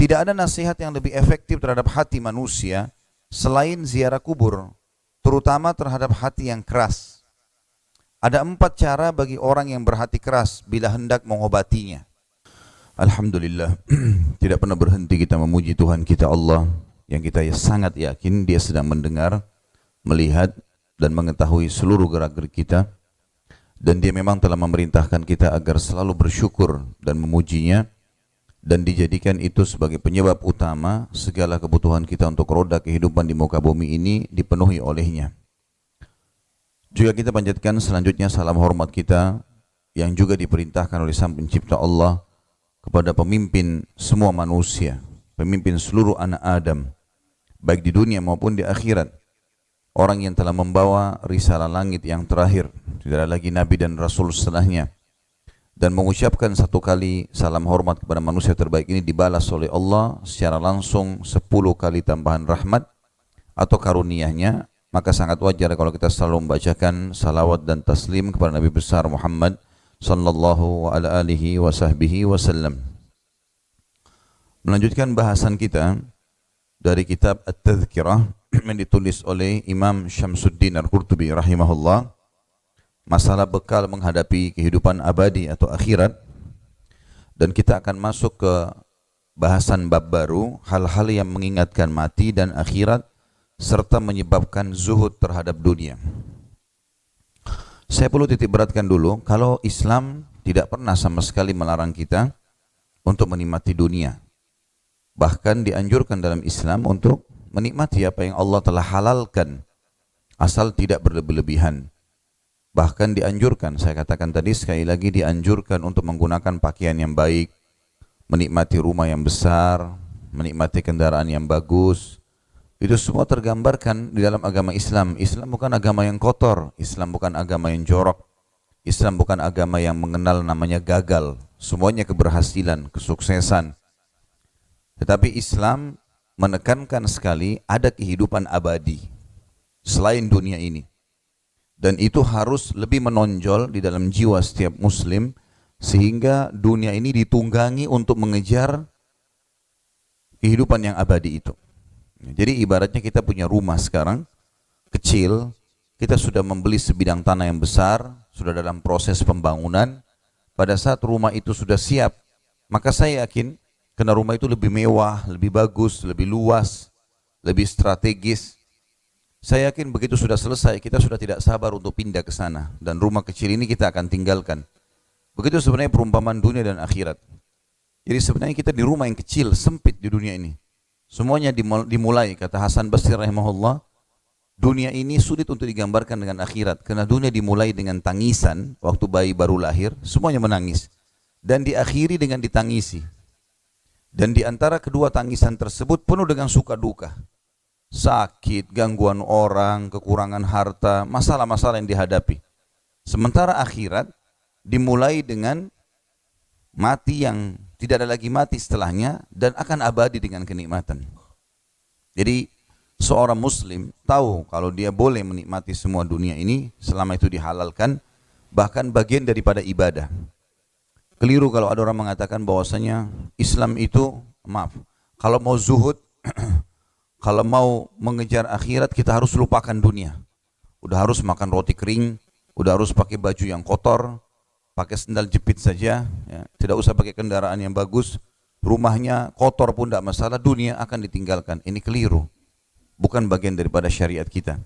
Tidak ada nasihat yang lebih efektif terhadap hati manusia selain ziarah kubur, terutama terhadap hati yang keras. Ada 4 cara bagi orang yang berhati keras bila hendak mengobatinya. Alhamdulillah, tidak pernah berhenti kita memuji Tuhan kita Allah yang kita sangat yakin Dia sedang mendengar, melihat dan mengetahui seluruh gerak-gerik kita, dan Dia memang telah memerintahkan kita agar selalu bersyukur dan memujinya, dan dijadikan itu sebagai penyebab utama segala kebutuhan kita untuk roda kehidupan di muka bumi ini dipenuhi olehnya. Juga kita panjatkan selanjutnya salam hormat kita yang juga diperintahkan oleh Sang Pencipta Allah kepada pemimpin semua manusia, pemimpin seluruh anak Adam, baik di dunia maupun di akhirat. Orang yang telah membawa risalah langit yang terakhir, tidak ada lagi Nabi dan Rasul setelahnya. Dan mengucapkan satu kali salam hormat kepada manusia terbaik ini dibalas oleh Allah secara langsung 10 kali tambahan rahmat atau karunia-Nya. Maka sangat wajar kalau kita selalu membacakan salawat dan taslim kepada Nabi besar Muhammad sallallahu alaihi wasallam. Melanjutkan bahasan kita dari kitab At-Tadhkirah yang ditulis oleh Imam Syamsuddin Al-Qurtubi rahimahullah, masalah bekal menghadapi kehidupan abadi atau akhirat. Dan kita akan masuk ke bahasan bab baru, hal-hal yang mengingatkan mati dan akhirat serta menyebabkan zuhud terhadap dunia. Saya perlu titik beratkan dulu, kalau Islam tidak pernah sama sekali melarang kita untuk menikmati dunia. Bahkan dianjurkan dalam Islam untuk menikmati apa yang Allah telah halalkan, asal tidak berlebih-lebihan. Bahkan dianjurkan, saya katakan tadi sekali lagi, dianjurkan untuk menggunakan pakaian yang baik, menikmati rumah yang besar, menikmati kendaraan yang bagus. Itu semua tergambarkan di dalam agama Islam. Islam bukan agama yang kotor, Islam bukan agama yang jorok, Islam bukan agama yang mengenal namanya gagal. Semuanya keberhasilan, kesuksesan. Tetapi Islam menekankan sekali ada kehidupan abadi selain dunia ini. Dan itu harus lebih menonjol di dalam jiwa setiap muslim, sehingga dunia ini ditunggangi untuk mengejar kehidupan yang abadi itu. Jadi ibaratnya kita punya rumah sekarang, kecil, kita sudah membeli sebidang tanah yang besar, sudah dalam proses pembangunan. Pada saat rumah itu sudah siap, maka saya yakin, karena rumah itu lebih mewah, lebih bagus, lebih luas, lebih strategis, saya yakin begitu sudah selesai, kita sudah tidak sabar untuk pindah ke sana. Dan rumah kecil ini kita akan tinggalkan. Begitu sebenarnya perumpamaan dunia dan akhirat. Jadi sebenarnya kita di rumah yang kecil, sempit di dunia ini. Semuanya dimulai, kata Hasan Basri rahimahullah, dunia ini sulit untuk digambarkan dengan akhirat. Karena dunia dimulai dengan tangisan, waktu bayi baru lahir, semuanya menangis. Dan diakhiri dengan ditangisi. Dan di antara kedua tangisan tersebut penuh dengan suka duka. Sakit, gangguan orang, kekurangan harta, masalah-masalah yang dihadapi. Sementara akhirat dimulai dengan mati yang tidak ada lagi mati setelahnya dan akan abadi dengan kenikmatan. Jadi seorang muslim tahu kalau dia boleh menikmati semua dunia ini selama itu dihalalkan, bahkan bagian daripada ibadah. Keliru kalau ada orang mengatakan bahwasanya Islam itu, kalau mau zuhud, kalau mau mengejar akhirat kita harus lupakan dunia. Udah harus makan roti kering, udah harus pakai baju yang kotor, pakai sendal jepit saja, ya. Tidak usah pakai kendaraan yang bagus, rumahnya kotor pun tidak masalah, dunia akan ditinggalkan. Ini keliru, bukan bagian daripada syariat kita.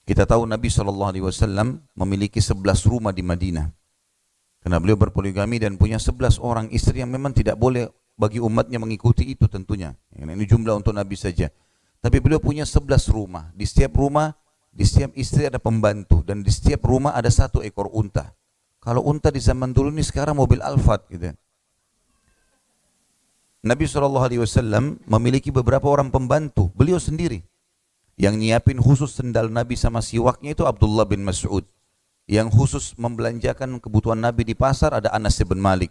Kita tahu Nabi SAW memiliki 11 rumah di Madinah, karena beliau berpoligami dan punya 11 orang istri yang memang tidak boleh bagi umatnya mengikuti itu tentunya. Ini jumlah untuk Nabi saja. Tapi beliau punya 11 rumah, di setiap rumah, di setiap istri ada pembantu, dan di setiap rumah ada 1 ekor unta. Kalau unta di zaman dulu ini sekarang mobil Alphard gitu. Nabi SAW memiliki beberapa orang pembantu, beliau sendiri. Yang nyiapin khusus sendal Nabi sama siwaknya itu Abdullah bin Mas'ud. Yang khusus membelanjakan kebutuhan Nabi di pasar ada Anas bin Malik.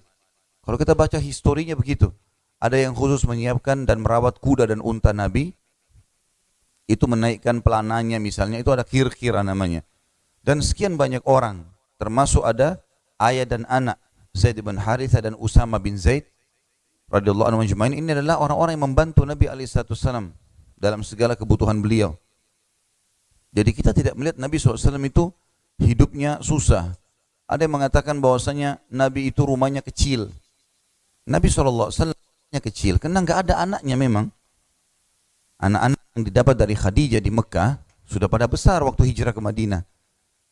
Kalau kita baca historinya begitu. Ada yang khusus menyiapkan dan merawat kuda dan unta Nabi. Itu menaikkan pelananya misalnya, itu ada kir-kira namanya. Dan sekian banyak orang, termasuk ada ayah dan anak Zaid bin Harithah dan Usama bin Zaid, radhiyallahu anhu ajma'in, ini adalah orang-orang yang membantu Nabi SAW dalam segala kebutuhan beliau. Jadi kita tidak melihat Nabi SAW itu hidupnya susah. Ada yang mengatakan bahwasanya Nabi itu rumahnya kecil. Nabi SAW rumahnya kecil karena nggak ada anaknya memang. Anak-anak yang didapat dari Khadijah di Mekah sudah pada besar waktu hijrah ke Madinah.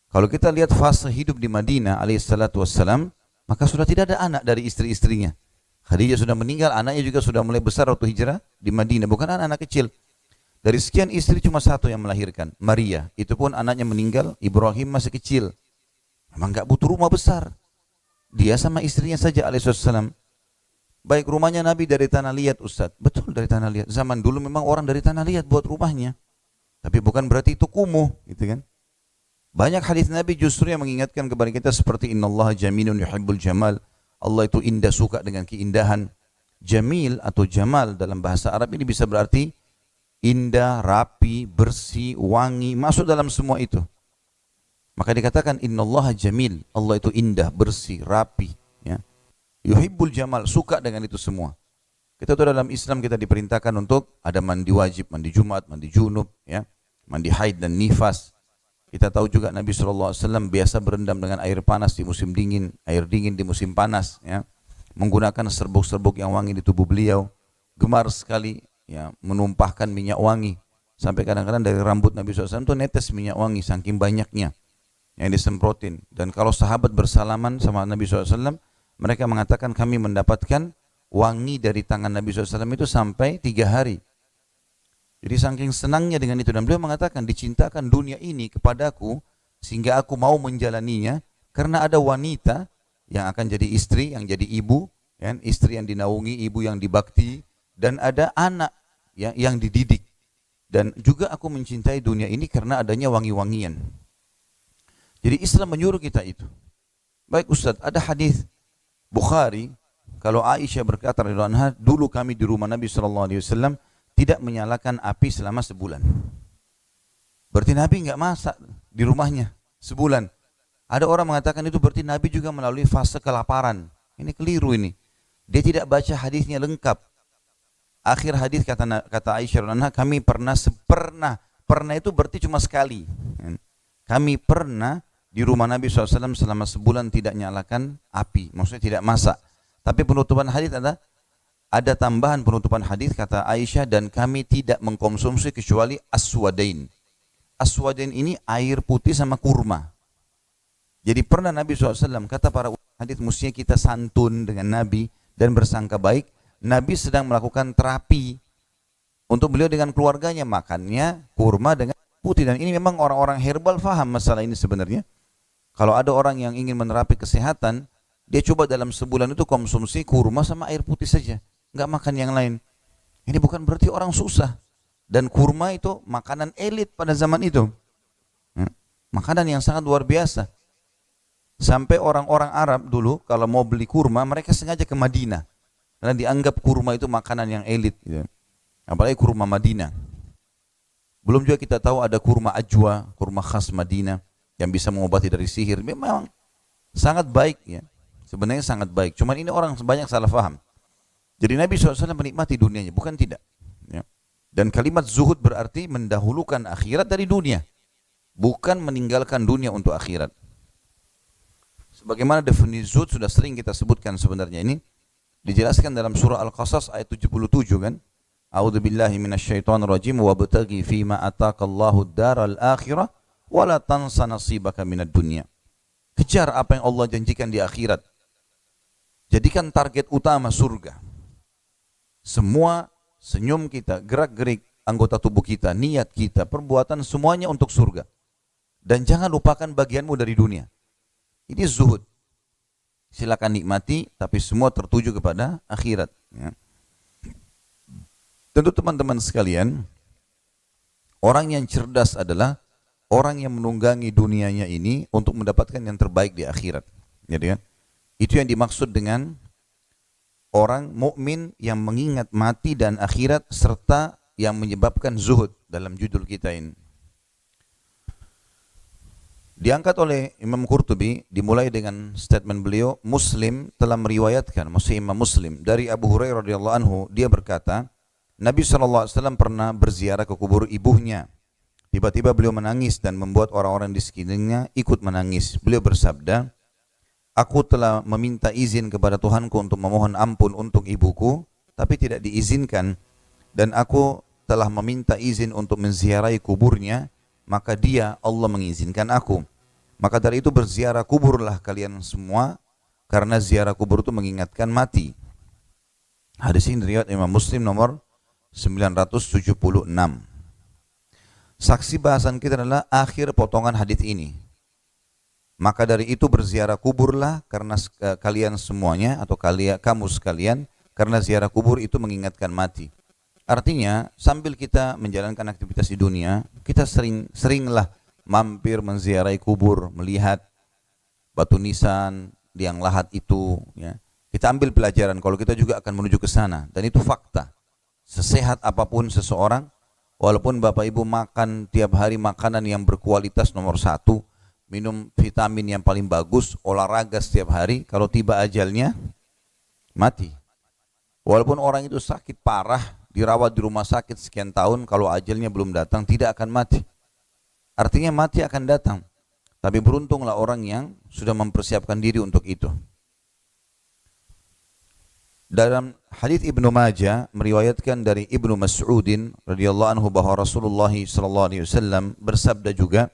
Kalau kita lihat fase hidup di Madinah alaihissalatu wassalam, maka sudah tidak ada anak dari istri-istrinya. Khadijah sudah meninggal, anaknya juga sudah mulai besar waktu hijrah di Madinah, bukan anak-anak kecil. Dari sekian istri cuma satu yang melahirkan, Maria. Itu pun anaknya meninggal, Ibrahim masih kecil. Memang nggak butuh rumah besar. Dia sama istrinya saja alaihissalam. Baik rumahnya Nabi dari tanah liat, Ustaz. Betul dari tanah liat. Zaman dulu memang orang dari tanah liat buat rumahnya. Tapi bukan berarti itu kumuh, gitu kan? Banyak hadis Nabi justru yang mengingatkan kepada kita seperti innallaha jamilun yuhibbul jamal. Allah itu indah, suka dengan keindahan. Jamil atau jamal dalam bahasa Arab ini bisa berarti indah, rapi, bersih, wangi, masuk dalam semua itu. Maka dikatakan innallaha jamil, Allah itu indah, bersih, rapi, ya. Yuhibbul jamal, suka dengan itu semua. Kita tahu dalam Islam kita diperintahkan untuk ada mandi wajib, mandi Jumat, mandi junub, ya, mandi haid dan nifas. Kita tahu juga Nabi SAW biasa berendam dengan air panas di musim dingin, air dingin di musim panas, ya. Menggunakan serbuk-serbuk yang wangi di tubuh beliau. Gemar sekali, ya, menumpahkan minyak wangi. Sampai kadang-kadang dari rambut Nabi SAW itu netes minyak wangi, saking banyaknya yang disemprotin. Dan kalau sahabat bersalaman sama Nabi SAW, mereka mengatakan kami mendapatkan wangi dari tangan Nabi SAW itu sampai 3 hari. Jadi saking senangnya dengan itu, dan beliau mengatakan dicintakan dunia ini kepadaku sehingga aku mau menjalaninya karena ada wanita yang akan jadi istri, yang jadi ibu, ya, istri yang dinaungi, ibu yang dibakti, dan ada anak, ya, yang dididik. Dan juga aku mencintai dunia ini karena adanya wangi-wangian. Jadi Islam menyuruh kita itu. Baik Ustaz, ada hadis Bukhari kalau Aisyah berkata radhiyallahu anha, dulu kami di rumah Nabi SAW tidak menyalakan api selama sebulan. Berarti Nabi nggak masak di rumahnya sebulan. Ada orang mengatakan itu berarti Nabi juga melalui fase kelaparan. Ini keliru ini. Dia tidak baca hadisnya lengkap. Akhir hadis kata Aisyah radhiyallahu anha, kami pernah itu berarti cuma sekali. Kami pernah di rumah Nabi SAW selama sebulan tidak nyalakan api, maksudnya tidak masak. Tapi penutupan hadis ada tambahan penutupan hadis kata Aisyah, dan kami tidak mengkonsumsi kecuali aswadain. Aswadain ini air putih sama kurma. Jadi pernah Nabi SAW kata para hadis, mestinya kita santun dengan Nabi dan bersangka baik. Nabi sedang melakukan terapi untuk beliau dengan keluarganya, makannya kurma dengan putih. Dan ini memang orang-orang herbal faham masalah ini sebenarnya. Kalau ada orang yang ingin menerapi kesehatan, dia coba dalam sebulan itu konsumsi kurma sama air putih saja, nggak makan yang lain. Ini bukan berarti orang susah. Dan kurma itu makanan elit pada zaman itu, makanan yang sangat luar biasa. Sampai orang-orang Arab dulu kalau mau beli kurma, mereka sengaja ke Madinah karena dianggap kurma itu makanan yang elit, gitu. Apalagi kurma Madinah. Belum juga kita tahu ada kurma ajwa, kurma khas Madinah yang bisa mengobati dari sihir. Memang sangat baik, ya. Sebenarnya sangat baik. Cuman ini orang banyak salah faham. Jadi Nabi SAW menikmati dunianya, bukan tidak, ya. Dan kalimat zuhud berarti mendahulukan akhirat dari dunia, bukan meninggalkan dunia untuk akhirat. Sebagaimana definisi zuhud sudah sering kita sebutkan sebenarnya, ini dijelaskan dalam surah Al-Qasas ayat 77 kan. A'udzubillahi minasyaitonirrajim wabtaghi fima ataqallahu ad-daral akhirah wala tansa nasibaka minad dunya. Kejar apa yang Allah janjikan di akhirat. Jadikan target utama surga. Semua senyum kita, gerak-gerik anggota tubuh kita, niat kita, perbuatan semuanya untuk surga. Dan jangan lupakan bagianmu dari dunia. Ini zuhud. Silakan nikmati, tapi semua tertuju kepada akhirat, ya. Tentu teman-teman sekalian, orang yang cerdas adalah orang yang menunggangi dunianya ini untuk mendapatkan yang terbaik di akhirat. Jadi kan, itu yang dimaksud dengan orang mukmin yang mengingat mati dan akhirat serta yang menyebabkan zuhud dalam judul kita ini. Diangkat oleh Imam Qurtubi, dimulai dengan statement beliau, Muslim telah meriwayatkan, maksudnya Imam Muslim, dari Abu Hurairah radhiyallahu anhu, dia berkata, Nabi SAW pernah berziarah ke kubur ibunya. Tiba-tiba beliau menangis dan membuat orang-orang di sekelilingnya ikut menangis. Beliau bersabda, aku telah meminta izin kepada Tuhanku untuk memohon ampun untuk ibuku, tapi tidak diizinkan. Dan aku telah meminta izin untuk menziarahi kuburnya, maka dia, Allah, mengizinkan aku. Maka dari itu berziarah kuburlah kalian semua, karena ziarah kubur itu mengingatkan mati. Hadis ini riwayat Imam Muslim nomor 976. Saksi bahasan kita adalah akhir potongan hadis ini. Maka dari itu berziarah kuburlah karena kalian semuanya, atau kamu sekalian, karena ziarah kubur itu mengingatkan mati. Artinya, sambil kita menjalankan aktivitas di dunia, kita seringlah mampir menziarahi kubur, melihat batu nisan, liang lahat itu. Ya. Kita ambil pelajaran kalau kita juga akan menuju ke sana. Dan itu fakta. Sesehat apapun seseorang, walaupun Bapak Ibu makan tiap hari makanan yang berkualitas nomor 1, minum vitamin yang paling bagus, olahraga setiap hari, kalau tiba ajalnya, mati. Walaupun orang itu sakit parah, dirawat di rumah sakit sekian tahun, kalau ajalnya belum datang, tidak akan mati. Artinya mati akan datang. Tapi beruntunglah orang yang sudah mempersiapkan diri untuk itu. Dalam hadis Ibnu Majah meriwayatkan dari Ibnu Mas'udin radhiyallahu anhu bahwa Rasulullah sallallahu alaihi wasallam bersabda juga,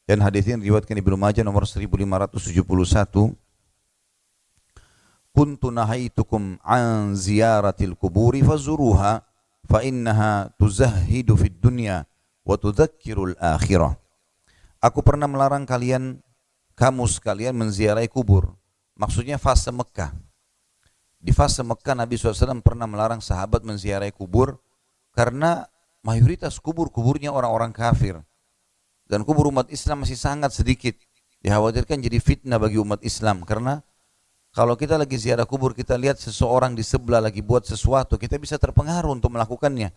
dan hadis ini diriwayatkan Ibnu Majah nomor 1571, kuntu nahaitukum an ziyaratil kuburi fazuruha fa innaha tuzahhidu fid dunya wa tudzakkirul akhirah. Aku pernah melarang kamu sekalian menziarahi kubur. Maksudnya fase Mekah. Di fase Mekah Nabi SAW pernah melarang sahabat menziarahi kubur karena mayoritas kuburnya orang-orang kafir. Dan kubur umat Islam masih sangat sedikit. Dikhawatirkan jadi fitnah bagi umat Islam karena kalau kita lagi ziarah kubur, kita lihat seseorang di sebelah lagi buat sesuatu, kita bisa terpengaruh untuk melakukannya.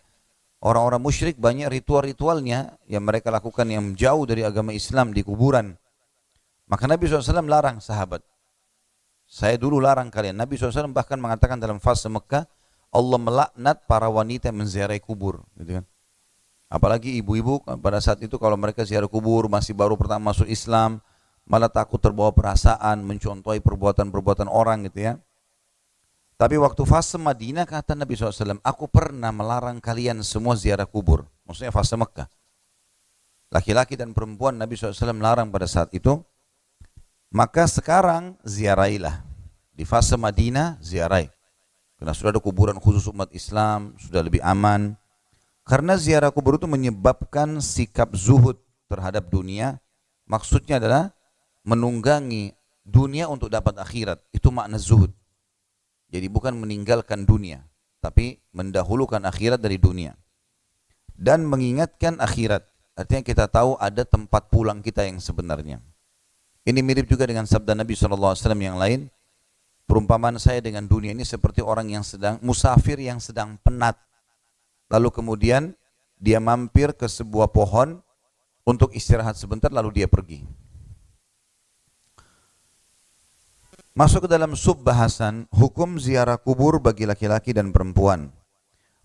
Orang-orang musyrik banyak ritual-ritualnya yang mereka lakukan yang jauh dari agama Islam di kuburan. Maka Nabi SAW larang sahabat. Saya dulu larang kalian. Nabi SAW bahkan mengatakan dalam fase Mekah, Allah melaknat para wanita yang menziarahi kubur. Gitu kan. Apalagi ibu-ibu pada saat itu kalau mereka ziarah kubur, masih baru pertama masuk Islam, malah takut terbawa perasaan, mencontohi perbuatan-perbuatan orang gitu ya. Tapi waktu fase Madinah kata Nabi SAW, aku pernah melarang kalian semua ziarah kubur. Maksudnya fase Mekah. Laki-laki dan perempuan Nabi SAW melarang pada saat itu. Maka sekarang ziarahilah. Di fase Madinah ziarahi. Karena sudah ada kuburan khusus umat Islam, sudah lebih aman. Karena ziarah kubur itu menyebabkan sikap zuhud terhadap dunia. Maksudnya adalah menunggangi dunia untuk dapat akhirat. Itu makna zuhud. Jadi bukan meninggalkan dunia, tapi mendahulukan akhirat dari dunia. Dan mengingatkan akhirat. Artinya kita tahu ada tempat pulang kita yang sebenarnya. Ini mirip juga dengan sabda Nabi SAW yang lain. Perumpamaan saya dengan dunia ini seperti orang yang musafir yang sedang penat. Lalu kemudian dia mampir ke sebuah pohon untuk istirahat sebentar lalu dia pergi. Masuk ke dalam sub bahasan hukum ziarah kubur bagi laki-laki dan perempuan.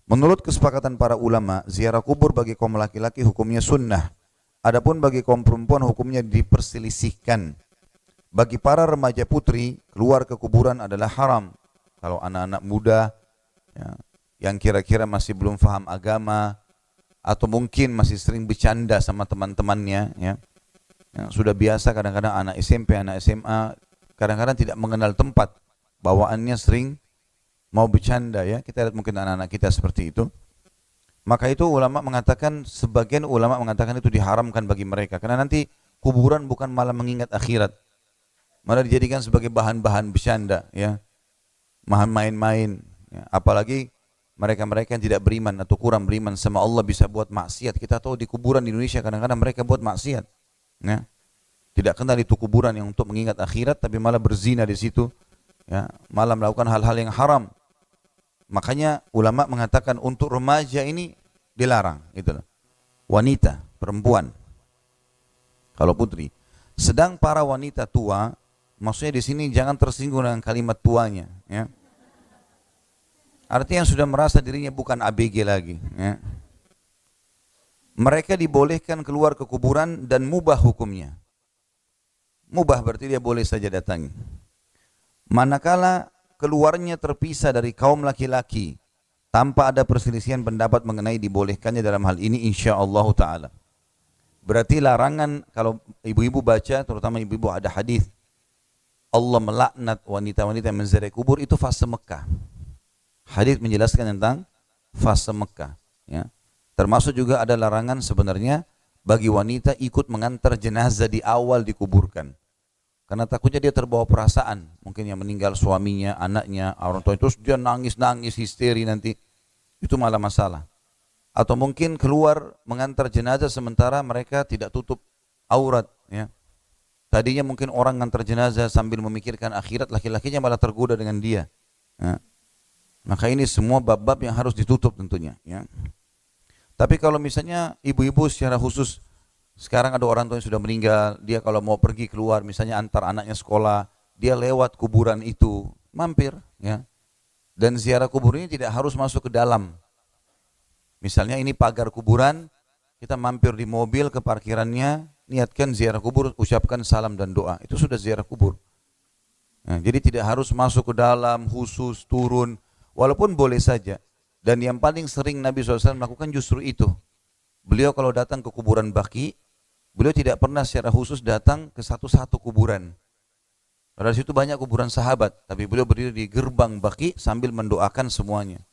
Menurut kesepakatan para ulama, ziarah kubur bagi kaum laki-laki hukumnya sunnah. Adapun bagi kaum perempuan hukumnya diperselisihkan. Bagi para remaja putri, keluar ke kuburan adalah haram. Kalau anak-anak muda ya, yang kira-kira masih belum faham agama atau mungkin masih sering bercanda sama teman-temannya, ya, sudah biasa kadang-kadang anak SMP, anak SMA kadang-kadang tidak mengenal tempat, bawaannya sering mau bercanda ya. Kita lihat mungkin anak-anak kita seperti itu. Maka itu ulama mengatakan, sebagian ulama mengatakan itu diharamkan bagi mereka karena nanti kuburan bukan malah mengingat akhirat, malah dijadikan sebagai bahan-bahan bercanda ya, bahan main-main ya. Apalagi mereka-mereka yang tidak beriman atau kurang beriman sama Allah bisa buat maksiat. Kita tahu di kuburan di Indonesia kadang-kadang mereka buat maksiat ya. Tidak kenal itu kuburan yang untuk mengingat akhirat, tapi malah berzina di situ, ya, malah melakukan hal-hal yang haram. Makanya ulama mengatakan untuk remaja ini dilarang, gitu loh. Wanita, perempuan, kalau putri. Sedang para wanita tua, maksudnya di sini jangan tersinggung dengan kalimat tuanya, ya. Artinya yang sudah merasa dirinya bukan ABG lagi, ya. Mereka dibolehkan keluar ke kuburan dan mubah hukumnya. Mubah berarti dia boleh saja datangi. Manakala keluarnya terpisah dari kaum laki-laki tanpa ada perselisihan pendapat mengenai dibolehkannya dalam hal ini insyaallah ta'ala. Berarti larangan, kalau ibu-ibu baca, terutama ibu-ibu ada hadis Allah melaknat wanita-wanita yang menziarahi kubur, itu fase Mekah. Hadis menjelaskan tentang fase Mekah, ya. Termasuk juga ada larangan sebenarnya bagi wanita ikut mengantar jenazah di awal dikuburkan. Karena takutnya dia terbawa perasaan, mungkin yang meninggal suaminya, anaknya, orang tua, terus dia nangis-nangis, histeri nanti, itu malah masalah. Atau mungkin keluar mengantar jenazah sementara mereka tidak tutup aurat, ya. Tadinya mungkin orang mengantar jenazah sambil memikirkan akhirat, laki-lakinya malah tergoda dengan dia, ya. Maka ini semua bab-bab yang harus ditutup tentunya, ya. Tapi kalau misalnya ibu-ibu secara khusus, sekarang ada orang tua yang sudah meninggal, dia kalau mau pergi keluar, misalnya antar anaknya sekolah, dia lewat kuburan itu, mampir, ya. Dan ziarah kubur ini tidak harus masuk ke dalam. Misalnya ini pagar kuburan, kita mampir di mobil ke parkirannya, niatkan ziarah kubur, ucapkan salam dan doa, itu sudah ziarah kubur. Nah, jadi tidak harus masuk ke dalam, khusus, turun, walaupun boleh saja. Dan yang paling sering Nabi SAW melakukan justru itu. Beliau kalau datang ke kuburan Baqi, beliau tidak pernah secara khusus datang ke satu-satu kuburan. Padahal di situ banyak kuburan sahabat, tapi beliau berdiri di gerbang Baqi sambil mendoakan semuanya.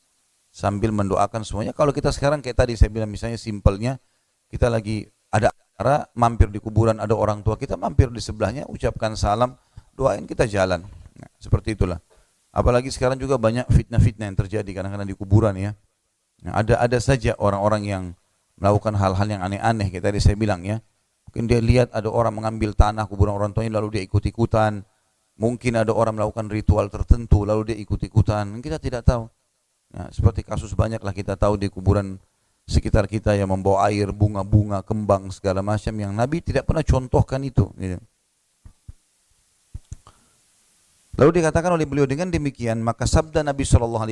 Sambil mendoakan semuanya. Kalau kita sekarang kayak tadi saya bilang, misalnya simpelnya, kita lagi ada acara, mampir di kuburan, ada orang tua kita, mampir di sebelahnya, ucapkan salam, doain, kita jalan. Nah, seperti itulah. Apalagi sekarang juga banyak fitnah-fitnah yang terjadi kadang-kadang di kuburan, ya. Nah, ada saja orang-orang yang melakukan hal-hal yang aneh-aneh, kayak tadi saya bilang, ya. Mungkin dia lihat ada orang mengambil tanah kuburan orang tuanya lalu dia ikut-ikutan. Mungkin ada orang melakukan ritual tertentu lalu dia ikut-ikutan. Kita tidak tahu. Nah, seperti kasus banyaklah kita tahu di kuburan sekitar kita yang membawa air, bunga-bunga, kembang segala macam yang Nabi tidak pernah contohkan itu, gitu. Lalu dikatakan oleh beliau, dengan demikian maka sabda Nabi SAW,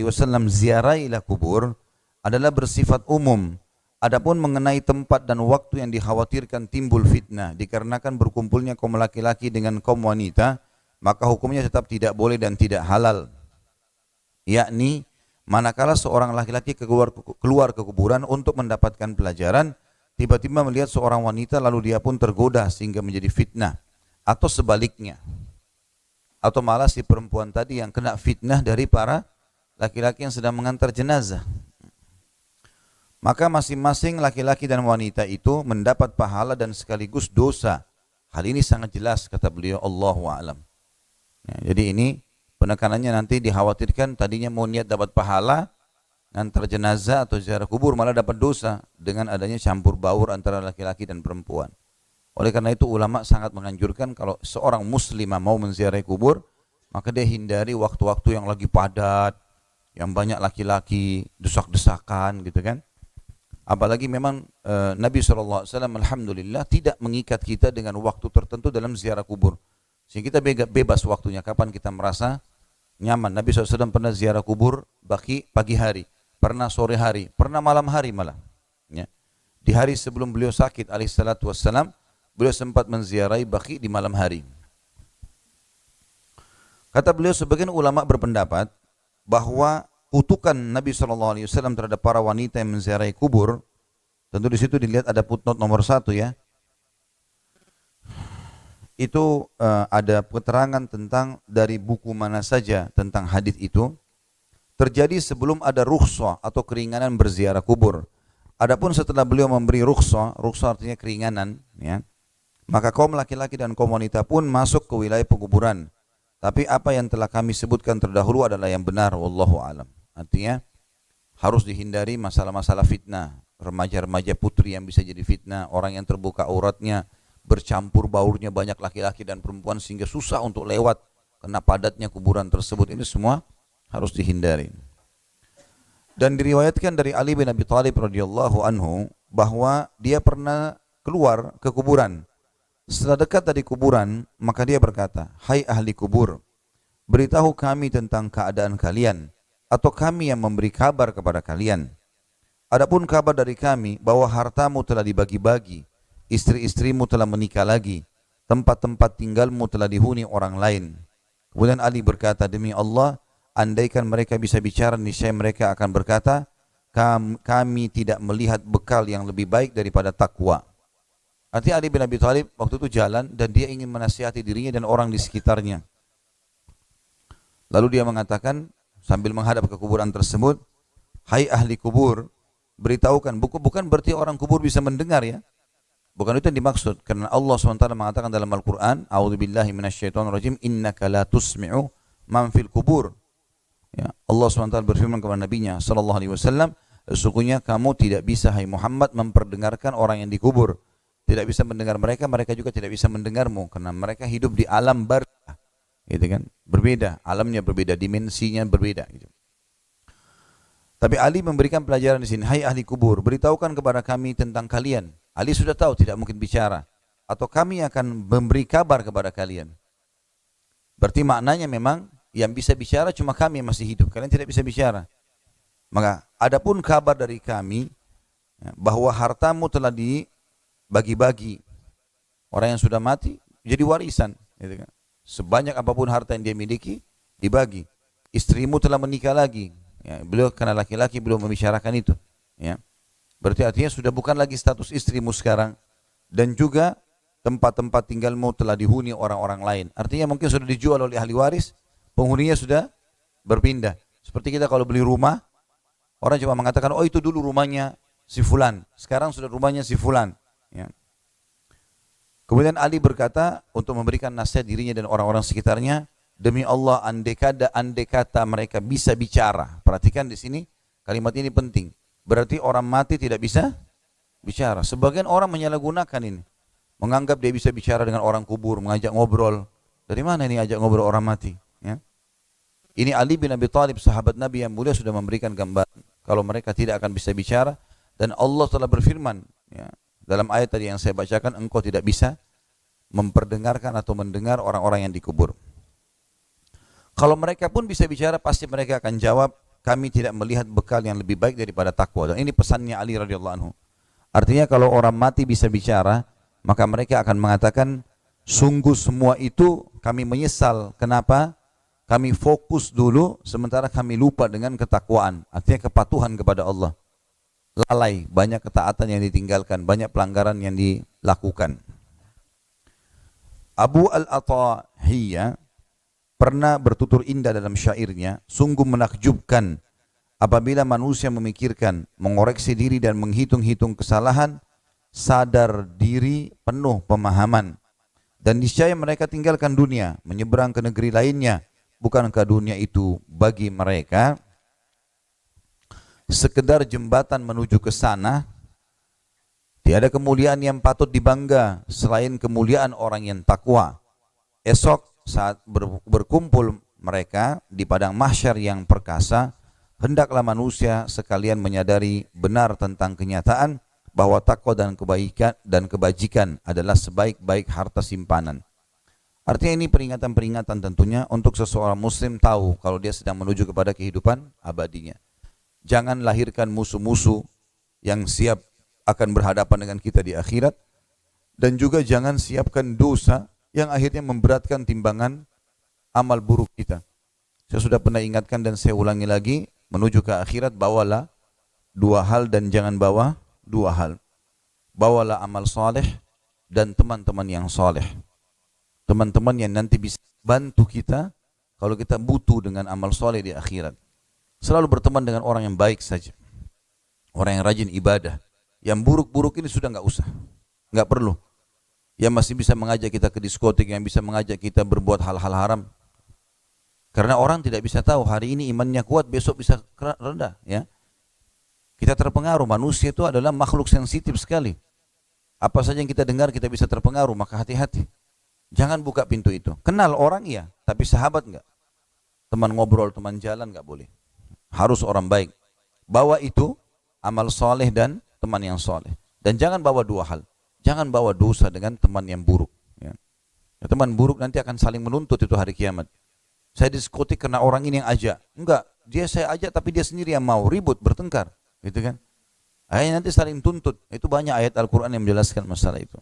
ziarailah kubur, adalah bersifat umum. Adapun mengenai tempat dan waktu yang dikhawatirkan timbul fitnah dikarenakan berkumpulnya kaum laki-laki dengan kaum wanita, maka hukumnya tetap tidak boleh dan tidak halal. Yakni manakala seorang laki-laki keluar ke kuburan untuk mendapatkan pelajaran, tiba-tiba melihat seorang wanita lalu dia pun tergoda sehingga menjadi fitnah, atau sebaliknya. Atau malah si perempuan tadi yang kena fitnah dari para laki-laki yang sedang mengantar jenazah. Maka masing-masing laki-laki dan wanita itu mendapat pahala dan sekaligus dosa. Hal ini sangat jelas kata beliau, Allahu a'lam. Ya, jadi ini penekanannya nanti dikhawatirkan tadinya mau niat dapat pahala, antar jenazah atau ziarah kubur malah dapat dosa dengan adanya campur baur antara laki-laki dan perempuan. Oleh karena itu ulama sangat menganjurkan kalau seorang muslimah mau menziarahi kubur, maka dia hindari waktu-waktu yang lagi padat, yang banyak laki-laki, desak-desakan gitu kan. Apalagi memang Nabi SAW alhamdulillah tidak mengikat kita dengan waktu tertentu dalam ziarah kubur. Sehingga kita bebas waktunya kapan kita merasa nyaman. Nabi SAW pernah ziarah kubur pagi hari, pernah sore hari, pernah malam hari malah. Ya. Di hari sebelum beliau sakit alaihissalatu wassalam, beliau sempat menziarahi Baqi di malam hari. Kata beliau, sebagian ulama berpendapat bahwa kutukan Nabi SAW terhadap para wanita yang menziarahi kubur, tentu di situ dilihat ada footnote nomor 1 ya. Itu ada keterangan tentang dari buku mana saja tentang hadis itu. Terjadi sebelum ada rukhsah atau keringanan berziarah kubur. Adapun setelah beliau memberi rukhsah artinya keringanan, ya. Maka kaum laki-laki dan kaum wanita pun masuk ke wilayah penguburan. Tapi apa yang telah kami sebutkan terdahulu adalah yang benar, wallahu alam. Artinya harus dihindari masalah-masalah fitnah, remaja-remaja putri yang bisa jadi fitnah, orang yang terbuka auratnya, bercampur baurnya banyak laki-laki dan perempuan sehingga susah untuk lewat karena padatnya kuburan tersebut. Ini semua harus dihindari. Dan diriwayatkan dari Ali bin Abi Thalib radhiyallahu anhu bahwa dia pernah keluar ke kuburan. Setelah dekat dari kuburan, maka dia berkata, "Hai ahli kubur, beritahu kami tentang keadaan kalian, atau kami yang memberi kabar kepada kalian. Adapun kabar dari kami bahwa hartamu telah dibagi-bagi, istri-istrimu telah menikah lagi, tempat-tempat tinggalmu telah dihuni orang lain." Kemudian Ali berkata, "Demi Allah, andaikan mereka bisa bicara, niscaya mereka akan berkata, kami tidak melihat bekal yang lebih baik daripada takwa." Artinya Ali bin Abi Thalib waktu itu jalan dan dia ingin menasihati dirinya dan orang di sekitarnya. Lalu dia mengatakan sambil menghadap ke kuburan tersebut, "Hai ahli kubur, beritahukan." Bukan berarti orang kubur bisa mendengar ya. Bukan itu yang dimaksud. Karena Allah SWT mengatakan dalam Al-Quran, "A'udzubillahi minasyaitonirrajim, innaka la tusmi'u man fil kubur." Ya, Allah SWT berfirman kepada Nabi-Nya SAW, sesungguhnya kamu tidak bisa, hai Muhammad, memperdengarkan orang yang dikubur. Tidak bisa mendengar mereka, mereka juga tidak bisa mendengarmu. Karena mereka hidup di alam barzah. Gitu kan? Berbeda, alamnya berbeda, dimensinya berbeda. Gitu. Tapi Ali memberikan pelajaran di sini, "Hai ahli kubur, beritahukan kepada kami tentang kalian." Ali sudah tahu tidak mungkin bicara. Atau kami akan memberi kabar kepada kalian. Berarti maknanya memang yang bisa bicara cuma kami yang masih hidup. Kalian tidak bisa bicara. Maka adapun kabar dari kami bahwa hartamu telah dibagi-bagi. Orang yang sudah mati jadi warisan. Gitu kan. Sebanyak apapun harta yang dia miliki dibagi. Istrimu telah menikah lagi. Ya, beliau karena laki-laki belum membicarakan itu. Ya. Berarti artinya sudah bukan lagi status istrimu sekarang. Dan juga tempat-tempat tinggalmu telah dihuni orang-orang lain. Artinya mungkin sudah dijual oleh ahli waris. Penghuninya sudah berpindah. Seperti kita kalau beli rumah, orang cuma mengatakan, "Oh itu dulu rumahnya si fulan, sekarang sudah rumahnya si fulan." Ya. Kemudian Ali berkata untuk memberikan nasihat dirinya dan orang-orang sekitarnya, "Demi Allah, andai kata mereka bisa bicara." Perhatikan di sini kalimat ini penting. Berarti orang mati tidak bisa bicara. Sebagian orang menyalahgunakan ini, menganggap dia bisa bicara dengan orang kubur, mengajak ngobrol. Dari mana ini ajak ngobrol orang mati? Ya. Ini Ali bin Abi Thalib, sahabat Nabi yang mulia, sudah memberikan gambaran kalau mereka tidak akan bisa bicara, dan Allah telah berfirman ya, dalam ayat tadi yang saya bacakan, "Engkau tidak bisa memperdengarkan atau mendengar orang-orang yang dikubur." Kalau mereka pun bisa bicara, pasti mereka akan jawab, "Kami tidak melihat bekal yang lebih baik daripada takwa." Dan ini pesannya Ali radhiyallahu anhu. Artinya kalau orang mati bisa bicara, maka mereka akan mengatakan, "Sungguh semua itu kami menyesal. Kenapa? Kami fokus dulu sementara kami lupa dengan ketakwaan." Artinya kepatuhan kepada Allah. Lalai, banyak ketaatan yang ditinggalkan, banyak pelanggaran yang dilakukan. Abu Al-Atahiyah pernah bertutur indah dalam syairnya, "Sungguh menakjubkan apabila manusia memikirkan, mengoreksi diri dan menghitung-hitung kesalahan, sadar diri penuh pemahaman. Dan niscaya mereka tinggalkan dunia, menyeberang ke negeri lainnya. Bukankah dunia itu bagi mereka sekedar jembatan menuju ke sana? Tiada kemuliaan yang patut dibangga selain kemuliaan orang yang takwa. Esok saat berkumpul mereka di padang mahsyar yang perkasa, hendaklah manusia sekalian menyadari benar tentang kenyataan bahwa takwa dan kebaikan dan kebajikan adalah sebaik-baik harta simpanan." Artinya ini peringatan-peringatan tentunya untuk seseorang muslim tahu kalau dia sedang menuju kepada kehidupan abadinya. Jangan lahirkan musuh-musuh yang siap akan berhadapan dengan kita di akhirat, dan juga jangan siapkan dosa yang akhirnya memberatkan timbangan amal buruk kita. Saya sudah pernah ingatkan dan saya ulangi lagi, menuju ke akhirat bawalah dua hal dan jangan bawa dua hal. Bawalah amal soleh dan teman-teman yang soleh. Teman-teman yang nanti bisa bantu kita kalau kita butuh dengan amal soleh di akhirat. Selalu berteman dengan orang yang baik saja, orang yang rajin ibadah. Yang buruk-buruk ini sudah nggak usah, nggak perlu. Yang masih bisa mengajak kita ke diskotik, yang bisa mengajak kita berbuat hal-hal haram. Karena orang tidak bisa tahu hari ini imannya kuat, besok bisa rendah. Ya, kita terpengaruh. Manusia itu adalah makhluk sensitif sekali. Apa saja yang kita dengar kita bisa terpengaruh, maka hati-hati. Jangan buka pintu itu. Kenal orang ya, tapi sahabat enggak. Teman ngobrol, teman jalan enggak boleh. Harus orang baik. Bawa itu amal soleh dan teman yang soleh. Dan jangan bawa dua hal. Jangan bawa dosa dengan teman yang buruk. Ya, teman buruk nanti akan saling menuntut itu hari kiamat. Saya diskotik karena orang ini yang ajak. Enggak, dia saya ajak tapi dia sendiri yang mau ribut, bertengkar, gitu kan? Akhirnya nanti saling tuntut. Itu banyak ayat Al-Quran yang menjelaskan masalah itu.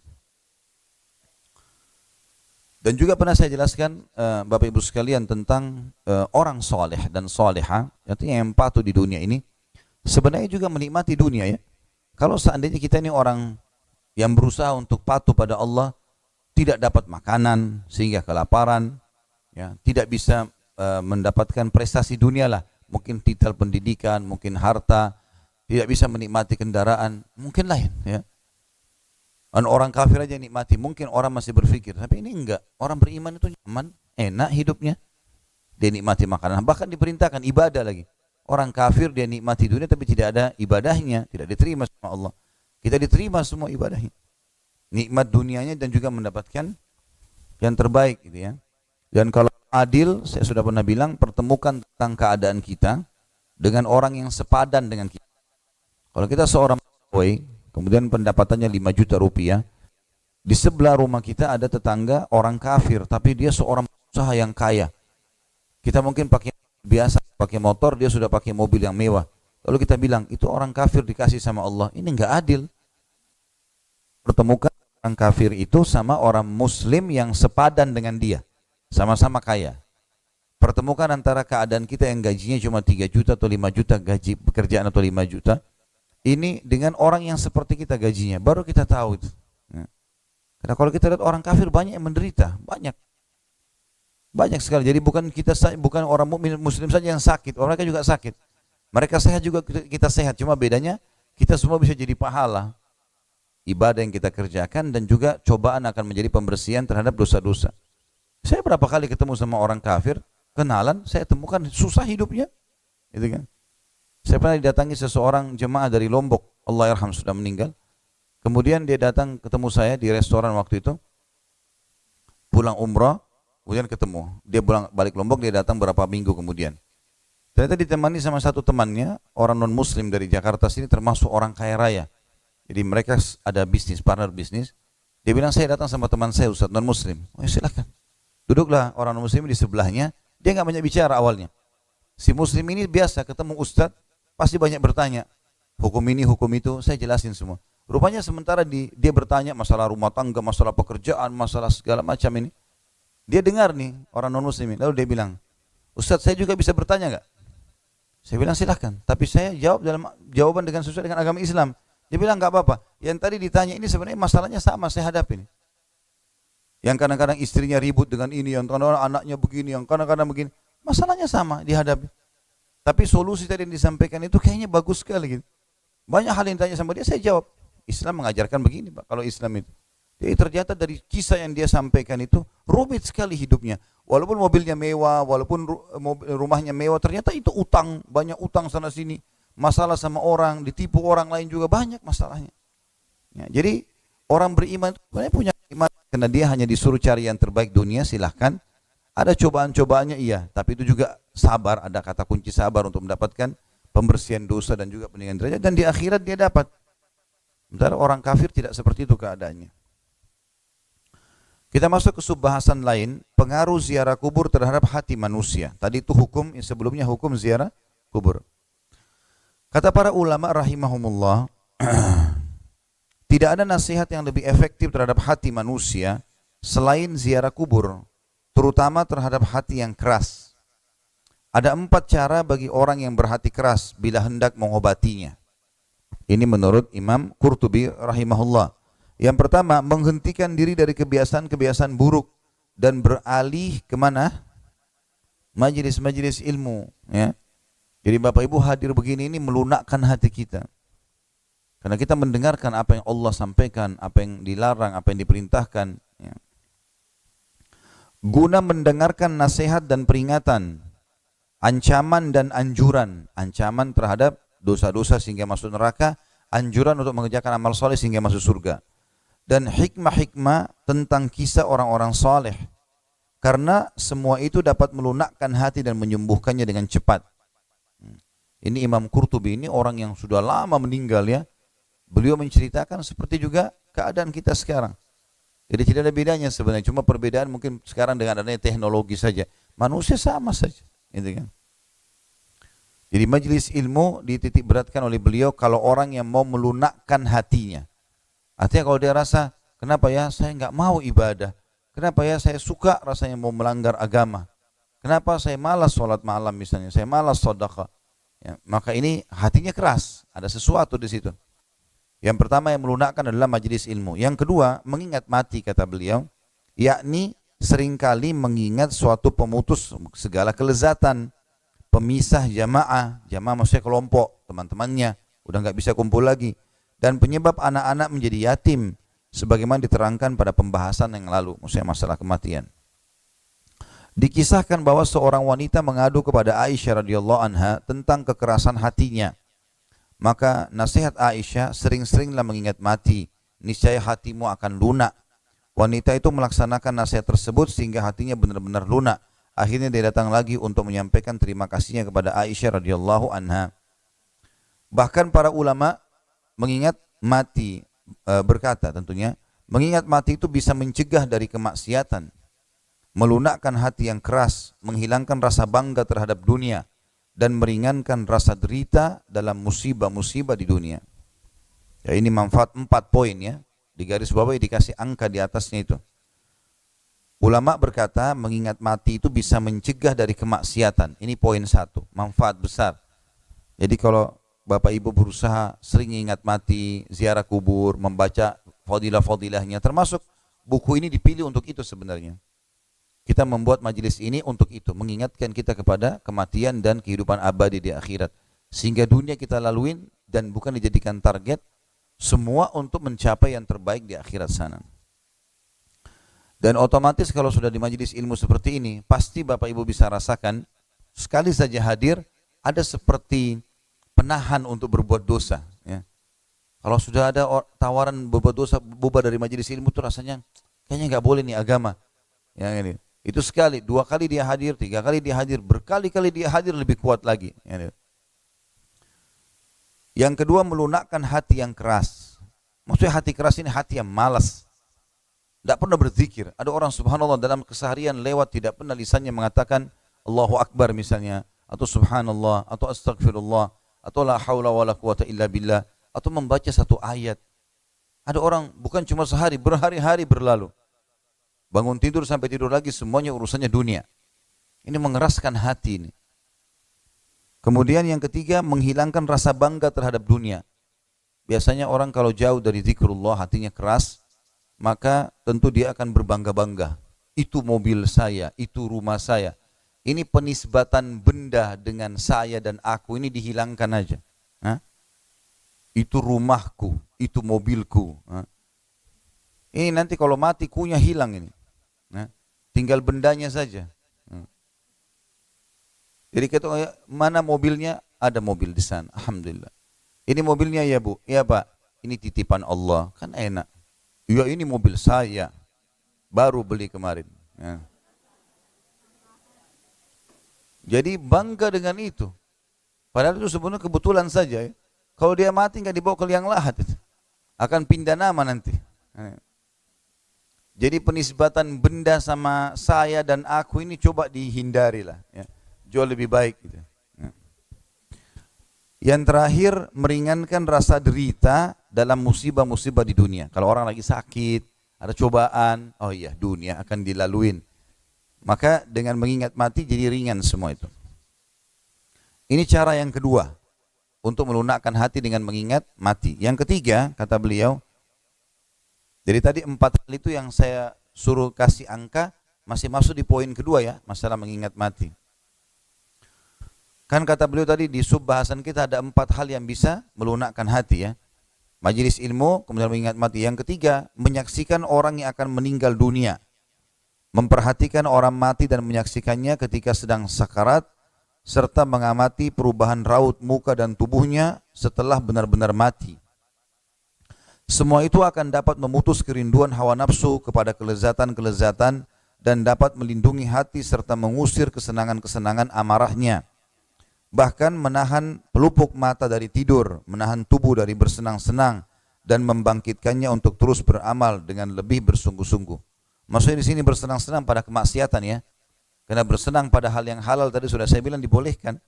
Dan juga pernah saya jelaskan Bapak Ibu sekalian tentang orang soleh dan soleha, artinya yang patuh di dunia ini, sebenarnya juga menikmati dunia ya. Kalau seandainya kita ini orang yang berusaha untuk patuh pada Allah, tidak dapat makanan sehingga kelaparan, ya, tidak bisa mendapatkan prestasi dunia lah, mungkin titel pendidikan, mungkin harta, tidak bisa menikmati kendaraan, mungkin lain ya. Orang kafir aja nikmati, mungkin orang masih berpikir, tapi ini enggak. Orang beriman itu nyaman, enak hidupnya. Dia nikmati makanan, bahkan diperintahkan ibadah lagi. Orang kafir dia nikmati dunia tapi tidak ada ibadahnya, tidak diterima sama Allah. Kita diterima semua ibadahnya. Nikmat dunianya dan juga mendapatkan yang terbaik gitu ya. Dan kalau adil, saya sudah pernah bilang, pertemukan tentang keadaan kita dengan orang yang sepadan dengan kita. Kalau kita seorang pegawai, kemudian pendapatannya 5 juta rupiah, di sebelah rumah kita ada tetangga orang kafir, tapi dia seorang pengusaha yang kaya. Kita mungkin pakai biasa, pakai motor, dia sudah pakai mobil yang mewah. Lalu kita bilang, itu orang kafir dikasih sama Allah. Ini enggak adil. Pertemukan orang kafir itu sama orang muslim yang sepadan dengan dia, sama-sama kaya. Pertemukan antara keadaan kita yang gajinya cuma 3 juta atau 5 juta, gaji pekerjaan atau 5 juta, ini dengan orang yang seperti kita gajinya, baru kita tahu itu. Ya. Karena kalau kita lihat orang kafir banyak yang menderita, banyak sekali. Jadi bukan orang mukmin muslim saja yang sakit, orang mereka juga sakit. Mereka sehat juga kita sehat, cuma bedanya kita semua bisa jadi pahala ibadah yang kita kerjakan, dan juga cobaan akan menjadi pembersihan terhadap dosa-dosa. Saya berapa kali ketemu sama orang kafir, kenalan, saya temukan susah hidupnya, gitu kan? Saya pernah didatangi seseorang jemaah dari Lombok, Allah yarham, sudah meninggal. Kemudian dia datang ketemu saya di restoran waktu itu, pulang umrah, kemudian ketemu. Dia pulang balik Lombok, dia datang berapa minggu kemudian. Ternyata ditemani sama satu temannya, orang non muslim dari Jakarta sini, termasuk orang kaya raya. Jadi mereka ada bisnis, partner bisnis. Dia bilang, saya datang sama teman saya Ustaz non muslim. Oh ya silakan. Duduklah orang non muslim di sebelahnya. Dia nggak banyak bicara awalnya. Si muslim ini biasa ketemu Ustaz, pasti banyak bertanya, hukum ini, hukum itu, saya jelasin semua. Rupanya sementara dia bertanya masalah rumah tangga, masalah pekerjaan, masalah segala macam ini, dia dengar nih orang non muslim ini. Lalu dia bilang, Ustaz saya juga bisa bertanya nggak? Saya bilang silahkan, tapi saya jawab dalam jawaban dengan sesuai dengan agama Islam. Dia bilang nggak apa-apa, yang tadi ditanya ini sebenarnya masalahnya sama, saya hadapin. Yang kadang-kadang istrinya ribut dengan ini, yang kadang-kadang anaknya begini, yang kadang-kadang begini, masalahnya sama dihadapi. Tapi solusi tadi yang disampaikan itu kayaknya bagus sekali gitu. Banyak hal yang ditanya sama dia, saya jawab. Islam mengajarkan begini Pak, kalau Islam itu. Jadi ternyata dari kisah yang dia sampaikan itu, rumit sekali hidupnya. Walaupun mobilnya mewah, walaupun rumahnya mewah, ternyata itu utang, banyak utang sana sini. Masalah sama orang, ditipu orang lain juga banyak masalahnya. Ya, jadi orang beriman itu sebenarnya punya iman, karena dia hanya disuruh cari yang terbaik dunia, silahkan. Ada cobaan-cobaannya iya, tapi itu juga sabar, ada kata kunci sabar untuk mendapatkan pembersihan dosa dan juga peningkatan derajat, dan di akhirat dia dapat. Sementara orang kafir tidak seperti itu keadaannya. Kita masuk ke subbahasan lain, pengaruh ziarah kubur terhadap hati manusia. Tadi itu hukum, sebelumnya hukum ziarah kubur. Kata para ulama rahimahumullah, tidak ada nasihat yang lebih efektif terhadap hati manusia selain ziarah kubur, terutama terhadap hati yang keras. Ada 4 cara bagi orang yang berhati keras bila hendak mengobatinya. Ini menurut Imam Qurtubi rahimahullah. Yang pertama, menghentikan diri dari kebiasaan-kebiasaan buruk dan beralih kemana? Majelis-majelis ilmu. Ya. Jadi Bapak Ibu hadir begini ini melunakkan hati kita. Karena kita mendengarkan apa yang Allah sampaikan, apa yang dilarang, apa yang diperintahkan. Ya. Guna mendengarkan nasihat dan peringatan, ancaman dan anjuran. Ancaman terhadap dosa-dosa sehingga masuk neraka, anjuran untuk mengerjakan amal soleh sehingga masuk surga. Dan hikmah-hikmah tentang kisah orang-orang saleh. Karena semua itu dapat melunakkan hati dan menyembuhkannya dengan cepat. Ini Imam Qurtubi, ini orang yang sudah lama meninggal ya. Beliau menceritakan seperti juga keadaan kita sekarang. Jadi tidak ada bedanya sebenarnya, cuma perbedaan mungkin sekarang dengan adanya teknologi saja. Manusia sama saja, gitu kan. Jadi majelis ilmu dititik beratkan oleh beliau kalau orang yang mau melunakkan hatinya. Artinya kalau dia rasa, kenapa ya saya nggak mau ibadah, kenapa ya saya suka rasanya mau melanggar agama, kenapa saya malas sholat malam misalnya, saya malas sedekah, ya, maka ini hatinya keras, ada sesuatu di situ. Yang pertama yang melunakkan adalah majelis ilmu. Yang kedua, mengingat mati kata beliau, yakni seringkali mengingat suatu pemutus segala kelezatan, pemisah jamaah, jamaah maksudnya kelompok, teman-temannya, udah nggak bisa kumpul lagi, dan penyebab anak-anak menjadi yatim, sebagaimana diterangkan pada pembahasan yang lalu, maksudnya masalah kematian. Dikisahkan bahwa seorang wanita mengadu kepada Aisyah radhiyallahu anha tentang kekerasan hatinya. Maka nasihat Aisyah, sering-seringlah mengingat mati, niscaya hatimu akan lunak. Wanita itu melaksanakan nasihat tersebut sehingga hatinya benar-benar lunak. Akhirnya dia datang lagi untuk menyampaikan terima kasihnya kepada Aisyah radhiyallahu anha. Bahkan para ulama mengingat mati berkata tentunya, mengingat mati itu bisa mencegah dari kemaksiatan, melunakkan hati yang keras, menghilangkan rasa bangga terhadap dunia, dan meringankan rasa derita dalam musibah-musibah di dunia. Ya, ini manfaat 4 poin ya. Di garis bawah dikasih angka di atasnya itu. Ulama berkata mengingat mati itu bisa mencegah dari kemaksiatan. Ini poin 1, manfaat besar. Jadi kalau Bapak Ibu berusaha sering ingat mati, ziarah kubur, membaca fadilah-fadilahnya, termasuk buku ini dipilih untuk itu sebenarnya. Kita membuat majelis ini untuk itu, mengingatkan kita kepada kematian dan kehidupan abadi di akhirat. Sehingga dunia kita laluin dan bukan dijadikan target, semua untuk mencapai yang terbaik di akhirat sana. Dan otomatis kalau sudah di majelis ilmu seperti ini, pasti Bapak Ibu bisa rasakan, sekali saja hadir, ada seperti penahan untuk berbuat dosa. Ya. Kalau sudah ada tawaran berbuat dosa, bubar dari majelis ilmu itu rasanya, kayaknya nggak boleh nih agama. Ya, ini. Itu sekali, 2 kali dia hadir, 3 kali dia hadir, berkali-kali dia hadir lebih kuat lagi. Yang kedua, melunakkan hati yang keras. Maksudnya hati keras ini hati yang malas, tidak pernah berzikir. Ada orang subhanallah dalam keseharian lewat tidak pernah lisannya mengatakan Allahu Akbar misalnya, atau subhanallah, atau astagfirullah, atau la haula wa la quwata illa billah, atau membaca 1 ayat. Ada orang bukan cuma sehari, berhari-hari berlalu. Bangun tidur sampai tidur lagi semuanya urusannya dunia. Ini mengeraskan hati ini. Kemudian yang ketiga, menghilangkan rasa bangga terhadap dunia. Biasanya orang kalau jauh dari zikrullah, hatinya keras, maka tentu dia akan berbangga-bangga. Itu mobil saya, itu rumah saya. Ini penisbatan benda dengan saya dan aku ini dihilangkan aja. Itu rumahku, itu mobilku. Ini nanti kalau mati kunya hilang ini. Tinggal bendanya saja. Jadi kita mana mobilnya? Ada mobil di sana. Alhamdulillah. Ini mobilnya ya Bu? Ya Pak. Ini titipan Allah. Kan enak. Ya ini mobil saya. Baru beli kemarin. Ya. Jadi bangga dengan itu. Padahal itu sebenarnya kebetulan saja. Ya. Kalau dia mati nggak dibawa ke liang lahat. Itu. Akan pindah nama nanti. Ya. Jadi penisbatan benda sama saya dan aku ini coba dihindari lah. Ya. Jauh lebih baik. Gitu. Ya. Yang terakhir, meringankan rasa derita dalam musibah-musibah di dunia. Kalau orang lagi sakit, ada cobaan, oh iya dunia akan dilaluin. Maka dengan mengingat mati jadi ringan semua itu. Ini cara yang kedua untuk melunakkan hati dengan mengingat mati. Yang ketiga, kata beliau, jadi tadi 4 hal itu yang saya suruh kasih angka, masih masuk di poin kedua ya, masalah mengingat mati. Kan kata beliau tadi di sub bahasan kita ada 4 hal yang bisa melunakkan hati ya. Majelis ilmu, kemudian mengingat mati. Yang ketiga, menyaksikan orang yang akan meninggal dunia. Memperhatikan orang mati dan menyaksikannya ketika sedang sakarat, serta mengamati perubahan raut muka dan tubuhnya setelah benar-benar mati. Semua itu akan dapat memutus kerinduan hawa nafsu kepada kelezatan-kelezatan dan dapat melindungi hati serta mengusir kesenangan-kesenangan amarahnya. Bahkan menahan pelupuk mata dari tidur, menahan tubuh dari bersenang-senang, dan membangkitkannya untuk terus beramal dengan lebih bersungguh-sungguh. Maksudnya di sini bersenang-senang pada kemaksiatan ya. Karena bersenang pada hal yang halal tadi sudah saya bilang dibolehkan.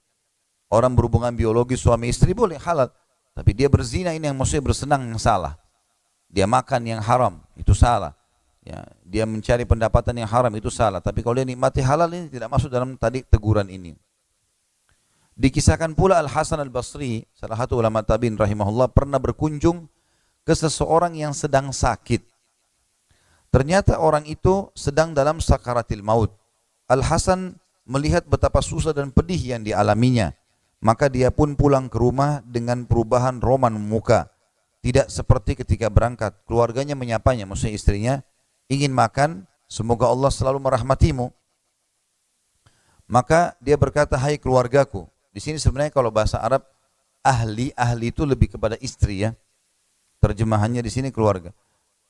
Orang berhubungan biologis suami istri boleh halal. Tapi dia berzina ini yang maksudnya bersenang yang salah. Dia makan yang haram, itu salah. Ya, dia mencari pendapatan yang haram, itu salah. Tapi kalau dia nikmati halal ini tidak masuk dalam tadi teguran ini. Dikisahkan pula Al-Hasan Al-Basri, salah satu ulama tabi'in rahimahullah, pernah berkunjung ke seseorang yang sedang sakit. Ternyata orang itu sedang dalam sakaratil maut. Al-Hasan melihat betapa susah dan pedih yang dialaminya. Maka dia pun pulang ke rumah dengan perubahan roman muka. Tidak seperti ketika berangkat. Keluarganya menyapanya, maksudnya istrinya, ingin makan, semoga Allah selalu merahmatimu. Maka dia berkata, hai keluargaku. Di sini sebenarnya kalau bahasa Arab, ahli itu lebih kepada istri ya. Terjemahannya di sini keluarga.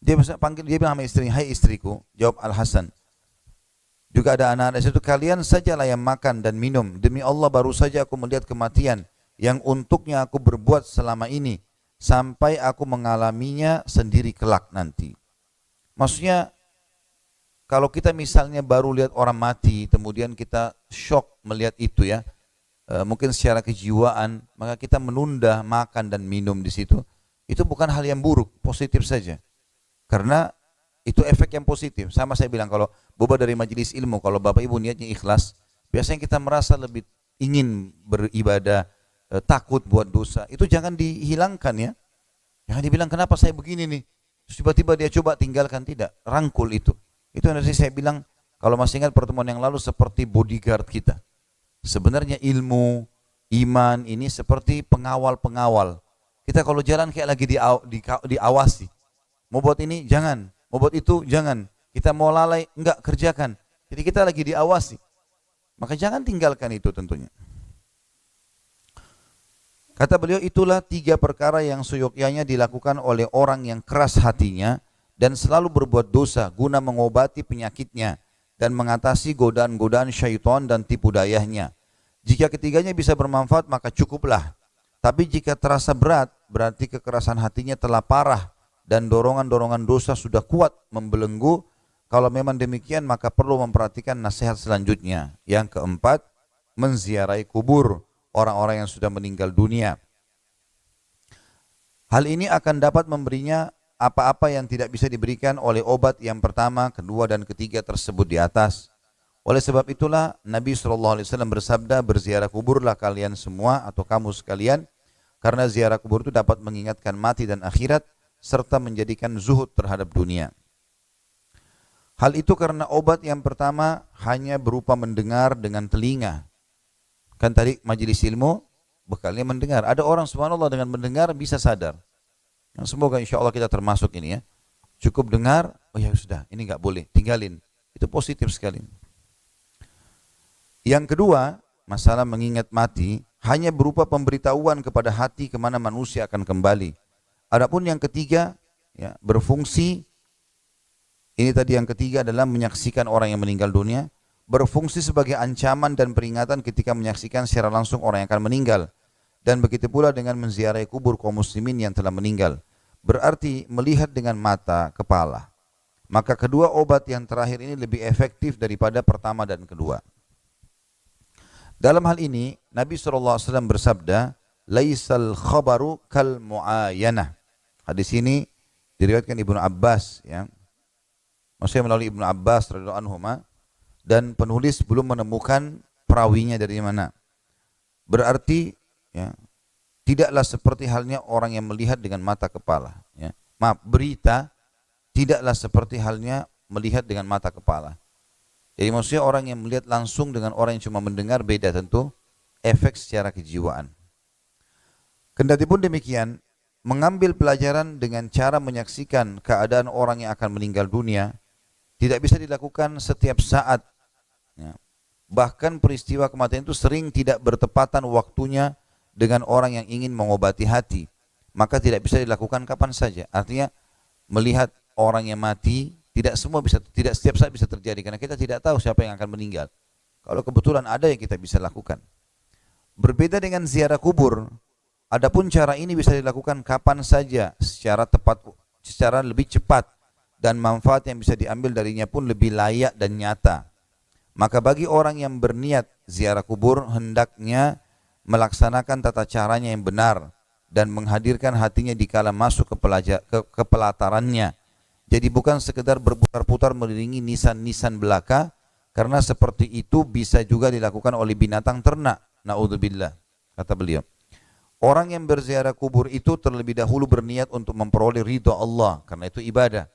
Dia bisa panggil, dia bilang sama istrinya, hai istriku, jawab Al-Hasan. Juga ada anak-anak di situ, kalian sajalah yang makan dan minum. Demi Allah baru saja aku melihat kematian yang untuknya aku berbuat selama ini. Sampai aku mengalaminya sendiri kelak nanti. Maksudnya, kalau kita misalnya baru lihat orang mati, kemudian kita shock melihat itu ya, mungkin secara kejiwaan, maka kita menunda makan dan minum di situ. Itu bukan hal yang buruk, positif saja. Karena itu efek yang positif. Sama saya bilang kalau boba dari majelis ilmu, kalau bapak ibu niatnya ikhlas, biasanya kita merasa lebih ingin beribadah, takut buat dosa. Itu jangan dihilangkan ya. Jangan dibilang kenapa saya begini nih. Terus tiba-tiba dia coba tinggalkan, tidak. Rangkul itu. Itu yang tadi saya bilang, kalau masih ingat pertemuan yang lalu seperti bodyguard kita. Sebenarnya ilmu, iman ini seperti pengawal-pengawal. Kita kalau jalan kayak lagi diawasi. Mau buat ini, jangan. Mau buat itu, jangan. Kita mau lalai, enggak, kerjakan. Jadi kita lagi diawasi. Maka jangan tinggalkan itu tentunya. Kata beliau, itulah 3 perkara yang seyogyanya dilakukan oleh orang yang keras hatinya dan selalu berbuat dosa guna mengobati penyakitnya dan mengatasi godaan-godaan syaitan dan tipu dayanya. Jika ketiganya bisa bermanfaat maka cukuplah. Tapi jika terasa berat, berarti kekerasan hatinya telah parah dan dorongan-dorongan dosa sudah kuat membelenggu. Kalau memang demikian maka perlu memperhatikan nasihat selanjutnya. Yang keempat, menziarahi kubur orang-orang yang sudah meninggal dunia. Hal ini akan dapat memberinya apa-apa yang tidak bisa diberikan oleh obat yang pertama, kedua, dan ketiga tersebut di atas. Oleh sebab itulah Nabi SAW bersabda, berziarah kuburlah kalian semua atau kamu sekalian, karena ziarah kubur itu dapat mengingatkan mati dan akhirat, serta menjadikan zuhud terhadap dunia. Hal itu karena obat yang pertama hanya berupa mendengar dengan telinga. Kan tadi majelis ilmu bekalnya mendengar. Ada orang subhanallah dengan mendengar bisa sadar. Semoga insya Allah kita termasuk ini ya. Cukup dengar, oh ya sudah, ini nggak boleh, tinggalin. Itu positif sekali. Yang kedua, masalah mengingat mati hanya berupa pemberitahuan kepada hati kemana manusia akan kembali. Adapun yang ketiga, ya, berfungsi. Ini tadi yang ketiga adalah menyaksikan orang yang meninggal dunia. Berfungsi sebagai ancaman dan peringatan ketika menyaksikan secara langsung orang yang akan meninggal. Dan begitu pula dengan menziarahi kubur kaum muslimin yang telah meninggal. Berarti melihat dengan mata kepala. Maka kedua obat yang terakhir ini lebih efektif daripada pertama dan kedua. Dalam hal ini Nabi SAW bersabda, laisal khabaru kal mu'ayanah. Hadis ini diriwayatkan Ibnu Abbas ya. Maksudnya melalui Ibnu Abbas radhiyallahu anhuma. Dan penulis belum menemukan perawinya dari mana. Berarti ya, tidaklah seperti halnya orang yang melihat dengan mata kepala. Ya. Maaf, berita tidaklah seperti halnya melihat dengan mata kepala. Jadi maksudnya orang yang melihat langsung dengan orang yang cuma mendengar beda tentu efek secara kejiwaan. Kendati pun demikian, mengambil pelajaran dengan cara menyaksikan keadaan orang yang akan meninggal dunia tidak bisa dilakukan setiap saat. Ya. Bahkan peristiwa kematian itu sering tidak bertepatan waktunya dengan orang yang ingin mengobati hati. Maka tidak bisa dilakukan kapan saja. Artinya melihat orang yang mati tidak setiap saat bisa terjadi karena kita tidak tahu siapa yang akan meninggal. Kalau kebetulan ada yang kita bisa lakukan. Berbeda dengan ziarah kubur, Adapun cara ini bisa dilakukan kapan saja secara tepat, secara lebih cepat, dan manfaat yang bisa diambil darinya pun lebih layak dan nyata. Maka bagi orang yang berniat ziarah kubur hendaknya melaksanakan tata caranya yang benar dan menghadirkan hatinya dikala masuk ke pelatarannya. Jadi bukan sekedar berputar-putar meliringi nisan-nisan belaka, karena seperti itu bisa juga dilakukan oleh binatang ternak. Naudzubillah, kata beliau. Orang yang berziarah kubur itu terlebih dahulu berniat untuk memperoleh ridha Allah, karena itu ibadah.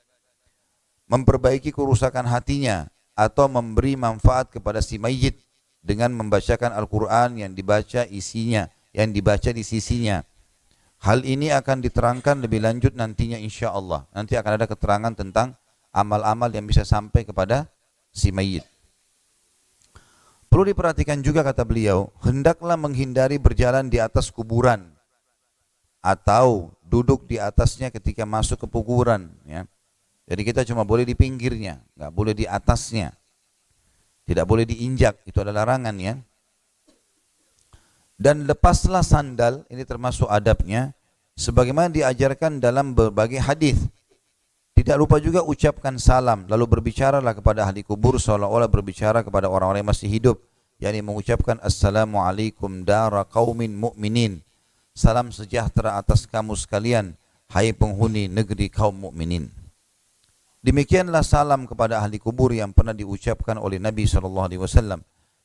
Memperbaiki kerusakan hatinya atau memberi manfaat kepada si mayit dengan membacakan Al-Quran yang dibaca isinya, yang dibaca di sisinya. Hal ini akan diterangkan lebih lanjut nantinya insya Allah. Nanti akan ada keterangan tentang amal-amal yang bisa sampai kepada si mayit. Perlu diperhatikan juga, kata beliau, hendaklah menghindari berjalan di atas kuburan atau duduk di atasnya ketika masuk ke kuburan. Ya. Jadi kita cuma boleh di pinggirnya, nggak boleh di atasnya. Tidak boleh diinjak, itu adalah larangan ya. Dan lepaslah sandal, ini termasuk adabnya, sebagaimana diajarkan dalam berbagai hadis. Tidak lupa juga ucapkan salam, lalu berbicaralah kepada ahli kubur seolah-olah berbicara kepada orang-orang yang masih hidup, yakni mengucapkan assalamualaikum dara qaumin mu'minin. Salam sejahtera atas kamu sekalian, hai penghuni negeri kaum mukminin. Demikianlah salam kepada ahli kubur yang pernah diucapkan oleh Nabi SAW,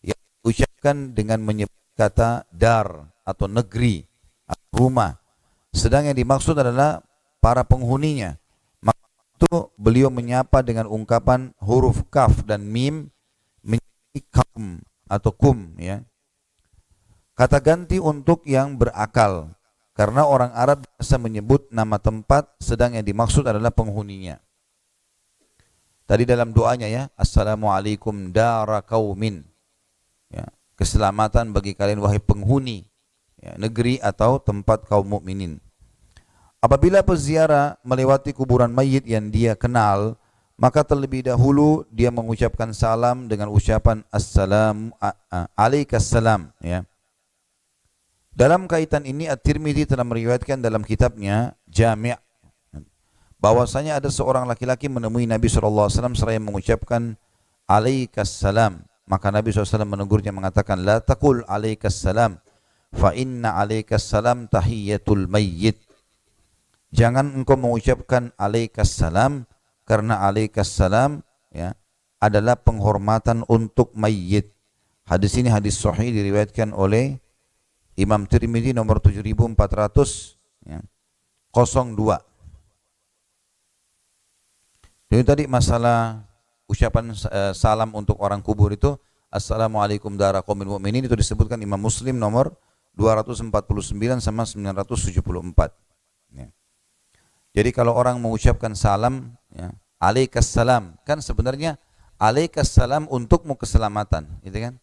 yang diucapkan dengan menyebut kata dar atau negeri, rumah. Sedang yang dimaksud adalah para penghuninya. Itu beliau menyapa dengan ungkapan huruf kaf dan mim menjadi kaum atau kum ya. Kata ganti untuk yang berakal, karena orang Arab biasa menyebut nama tempat sedang yang dimaksud adalah penghuninya. Tadi dalam doanya ya, assalamualaikum dara qaumin. Ya, keselamatan bagi kalian wahai penghuni ya, negeri atau tempat kaum mukminin. Apabila peziarah melewati kuburan mayit yang dia kenal, maka terlebih dahulu dia mengucapkan salam dengan ucapan assalamu alaikassalam ya. Dalam kaitan ini At-Tirmidzi telah meriwayatkan dalam kitabnya Jami' bahwasanya ada seorang laki-laki menemui Nabi SAW seraya mengucapkan alaikassalam. Maka Nabi SAW menegurnya mengatakan la taqul alaikassalam fa inna alaikassalam tahiyyatul mayyit. Jangan engkau mengucapkan alaikassalam, karena alaikassalam ya adalah penghormatan untuk mayit. Hadis ini hadis sahih diriwayatkan oleh Imam Tirmidzi nomor 7400 ya, 02. Jadi tadi masalah ucapan salam untuk orang kubur itu assalamualaikum dara qaumil mu'minin itu disebutkan Imam Muslim nomor 249 sama 974 ya. Jadi kalau orang mengucapkan salam, ya, alaikassalam, kan sebenarnya alaikassalam untukmu keselamatan, gitu kan?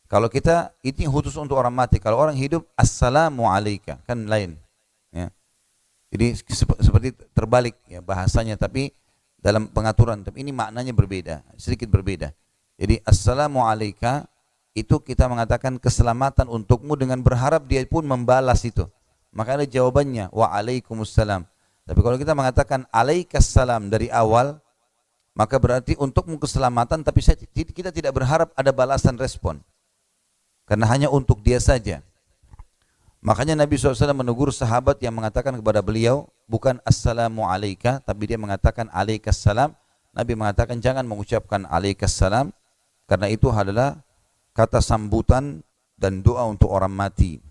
Kalau kita ini khusus untuk orang mati, kalau orang hidup assalamu alaika, kan lain. Ya. Jadi seperti terbalik ya bahasanya, tapi dalam pengaturan, tapi ini maknanya berbeda, sedikit berbeda. Jadi assalamu alaika itu kita mengatakan keselamatan untukmu dengan berharap dia pun membalas itu. Maka ada jawabannya wa alaikumussalam. Tapi kalau kita mengatakan alaikassalam dari awal, maka berarti untukmu keselamatan, tapi kita tidak berharap ada balasan respon. Karena hanya untuk dia saja. Makanya Nabi SAW menegur sahabat yang mengatakan kepada beliau, bukan assalamu alaika, tapi dia mengatakan alaikassalam. Nabi mengatakan jangan mengucapkan alaikassalam, karena itu adalah kata sambutan dan doa untuk orang mati.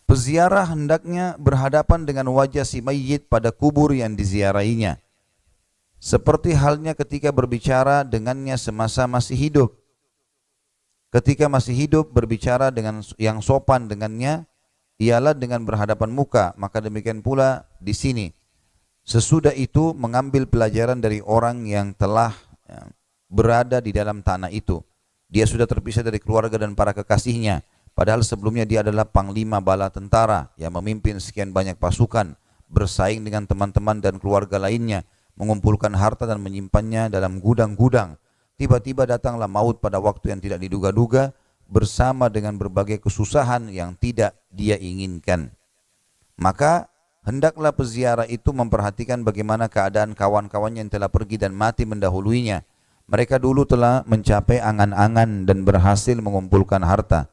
Peziarah hendaknya berhadapan dengan wajah si mayit pada kubur yang diziarahinya, seperti halnya ketika berbicara dengannya semasa masih hidup. Ketika masih hidup berbicara dengan yang sopan dengannya ialah dengan berhadapan muka, maka demikian pula di sini. Sesudah itu mengambil pelajaran dari orang yang telah berada di dalam tanah itu. Dia sudah terpisah dari keluarga dan para kekasihnya. Padahal sebelumnya dia adalah panglima bala tentara yang memimpin sekian banyak pasukan, bersaing dengan teman-teman dan keluarga lainnya, mengumpulkan harta dan menyimpannya dalam gudang-gudang. Tiba-tiba datanglah maut pada waktu yang tidak diduga-duga, bersama dengan berbagai kesusahan yang tidak dia inginkan. Maka hendaklah peziarah itu memperhatikan bagaimana keadaan kawan-kawannya yang telah pergi dan mati mendahuluinya. Mereka dulu telah mencapai angan-angan dan berhasil mengumpulkan harta.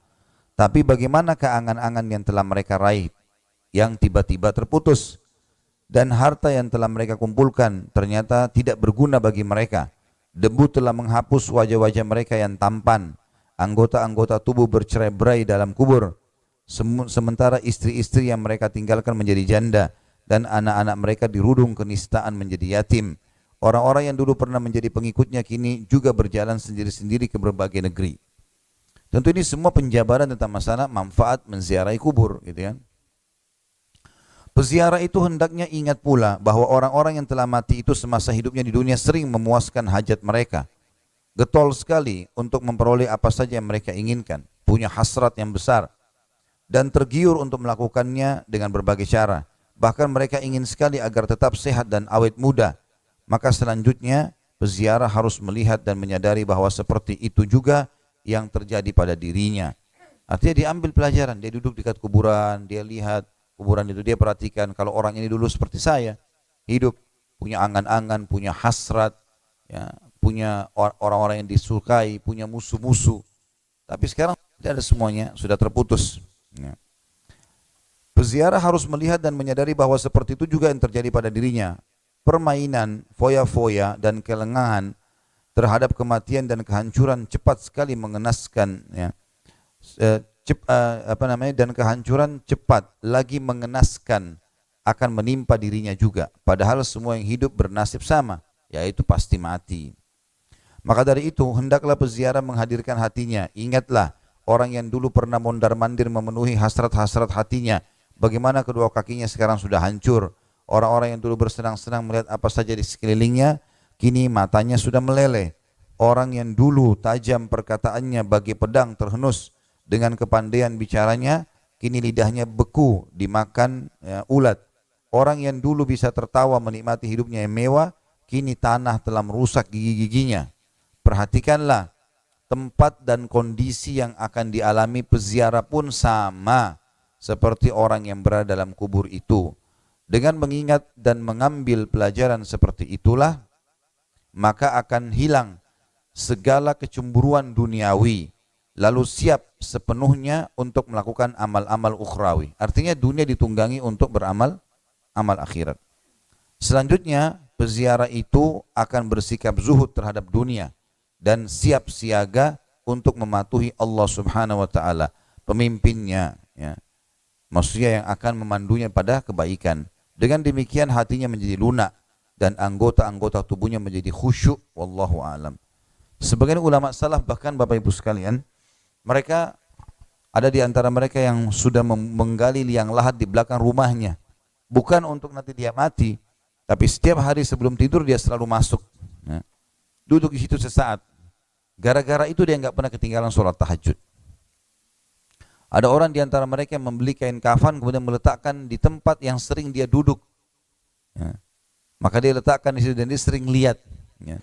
Tapi bagaimana angan-angan yang telah mereka raih yang tiba-tiba terputus? Dan harta yang telah mereka kumpulkan ternyata tidak berguna bagi mereka. Debu telah menghapus wajah-wajah mereka yang tampan. Anggota-anggota tubuh bercerai-berai dalam kubur. Sementara istri-istri yang mereka tinggalkan menjadi janda. Dan anak-anak mereka dirudung kenistaan menjadi yatim. Orang-orang yang dulu pernah menjadi pengikutnya kini juga berjalan sendiri-sendiri ke berbagai negeri. Tentu ini semua penjabaran tentang masalah manfaat menziarahi kubur, gitu kan. Peziarah itu hendaknya ingat pula bahwa orang-orang yang telah mati itu semasa hidupnya di dunia sering memuaskan hajat mereka. Getol sekali untuk memperoleh apa saja yang mereka inginkan, punya hasrat yang besar dan tergiur untuk melakukannya dengan berbagai cara. Bahkan mereka ingin sekali agar tetap sehat dan awet muda. Maka selanjutnya peziarah harus melihat dan menyadari bahwa seperti itu juga yang terjadi pada dirinya. Artinya diambil pelajaran, dia duduk dekat kuburan, dia lihat kuburan itu, dia perhatikan kalau orang ini dulu seperti saya, hidup, punya angan-angan, punya hasrat, ya, punya orang-orang yang disukai, punya musuh-musuh. Tapi sekarang tidak ada semuanya, sudah terputus. Ya. Peziarah harus melihat dan menyadari bahwa seperti itu juga yang terjadi pada dirinya. Permainan, foya-foya dan kelengahan terhadap kematian dan kehancuran cepat sekali mengenaskan, ya. Dan kehancuran cepat lagi mengenaskan akan menimpa dirinya juga. Padahal semua yang hidup bernasib sama, yaitu pasti mati. Maka dari itu hendaklah peziarah menghadirkan hatinya. Ingatlah orang yang dulu pernah mondar-mandir memenuhi hasrat-hasrat hatinya. Bagaimana kedua kakinya sekarang sudah hancur. Orang-orang yang dulu bersenang-senang melihat apa saja di sekelilingnya, kini matanya sudah meleleh. Orang yang dulu tajam perkataannya bagi pedang terhenus dengan kepandaian bicaranya, kini lidahnya beku dimakan, ya, ulat. Orang yang dulu bisa tertawa menikmati hidupnya yang mewah, kini tanah telah merusak gigi-giginya. Perhatikanlah, tempat dan kondisi yang akan dialami peziarah pun sama seperti orang yang berada dalam kubur itu. Dengan mengingat dan mengambil pelajaran seperti itulah, maka akan hilang segala kecemburuan duniawi, lalu siap sepenuhnya untuk melakukan amal-amal ukhrawi. Artinya dunia ditunggangi untuk beramal amal akhirat. Selanjutnya, peziarah itu akan bersikap zuhud terhadap dunia dan siap siaga untuk mematuhi Allah Subhanahu wa taala, pemimpinnya, ya. Maksudnya yang akan memandunya pada kebaikan. Dengan demikian hatinya menjadi lunak dan anggota-anggota tubuhnya menjadi khusyuk. Wallahu a'lam. Sebagian ulama salaf, bahkan Bapak Ibu sekalian, mereka ada di antara mereka yang sudah menggali liang lahat di belakang rumahnya. Bukan untuk nanti dia mati, tapi setiap hari sebelum tidur dia selalu masuk, ya. Duduk di situ sesaat. Gara-gara itu dia nggak pernah ketinggalan sholat tahajud. Ada orang di antara mereka yang membeli kain kafan kemudian meletakkan di tempat yang sering dia duduk, ya. Maka dia letakkan di situ dan dia sering lihat, ya.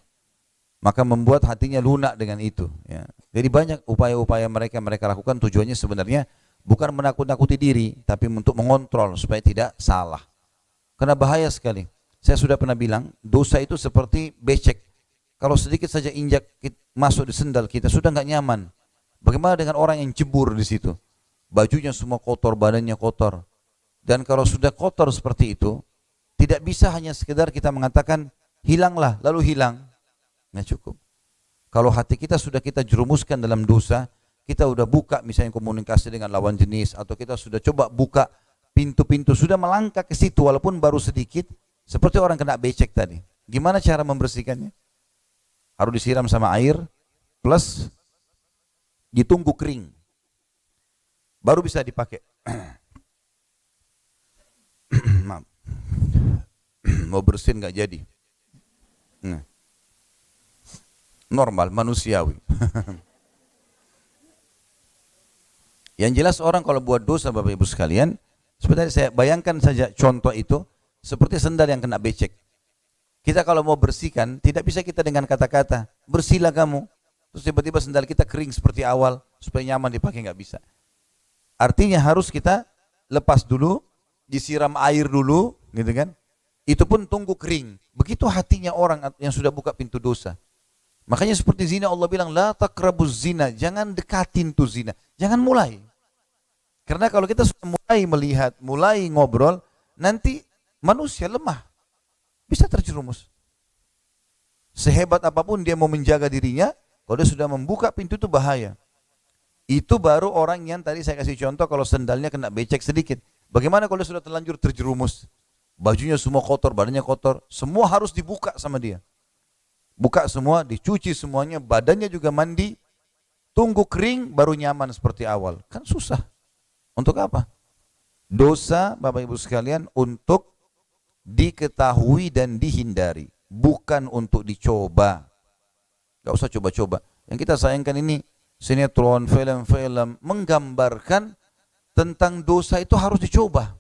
Maka membuat hatinya lunak dengan itu, ya. Jadi banyak upaya-upaya mereka lakukan, tujuannya sebenarnya bukan menakut-nakuti diri, tapi untuk mengontrol supaya tidak salah. Karena bahaya sekali. Saya sudah pernah bilang, dosa itu seperti becek. Kalau sedikit saja injak masuk di sendal kita sudah nggak nyaman. Bagaimana dengan orang yang cebur di situ? Bajunya semua kotor, badannya kotor. Dan kalau sudah kotor seperti itu, tidak bisa hanya sekedar kita mengatakan hilanglah lalu hilang. Nggak cukup. Kalau hati kita sudah kita jerumuskan dalam dosa, kita sudah buka misalnya komunikasi dengan lawan jenis, atau kita sudah coba buka pintu-pintu, sudah melangkah ke situ walaupun baru sedikit, seperti orang kena becek tadi. Gimana cara membersihkannya? Harus disiram sama air plus ditunggu kering, baru bisa dipakai. Maaf. Mau bersihin nggak jadi. Nah. Normal, manusiawi. Yang jelas orang kalau buat dosa, Bapak Ibu sekalian, sebenarnya saya bayangkan saja contoh itu seperti sendal yang kena becek. Kita kalau mau bersihkan, tidak bisa kita dengan kata-kata, bersihlah kamu. terus tiba-tiba sendal kita kering seperti awal, supaya nyaman dipakai, nggak bisa. Artinya harus kita lepas dulu, disiram air dulu, gitu kan? Itu pun tunggu kering. Begitu hatinya orang yang sudah buka pintu dosa. Makanya seperti zina Allah bilang, la taqrabuz zina, jangan dekatin tuh zina, jangan mulai. Karena kalau kita sudah mulai melihat, mulai ngobrol, nanti manusia lemah, bisa terjerumus. Sehebat apapun dia mau menjaga dirinya, kalau dia sudah membuka pintu itu bahaya. Itu baru orang yang tadi saya kasih contoh kalau sendalnya kena becek sedikit. Bagaimana kalau dia sudah terlanjur terjerumus? Bajunya semua kotor, badannya kotor, semua harus dibuka sama dia. Buka semua, dicuci semuanya, badannya juga mandi, tunggu kering baru nyaman seperti awal. Kan susah. Untuk apa? Dosa, Bapak Ibu sekalian, untuk diketahui dan dihindari, bukan untuk dicoba. Gak usah coba-coba. Yang kita sayangkan ini sinetron, film-film menggambarkan tentang dosa itu harus dicoba.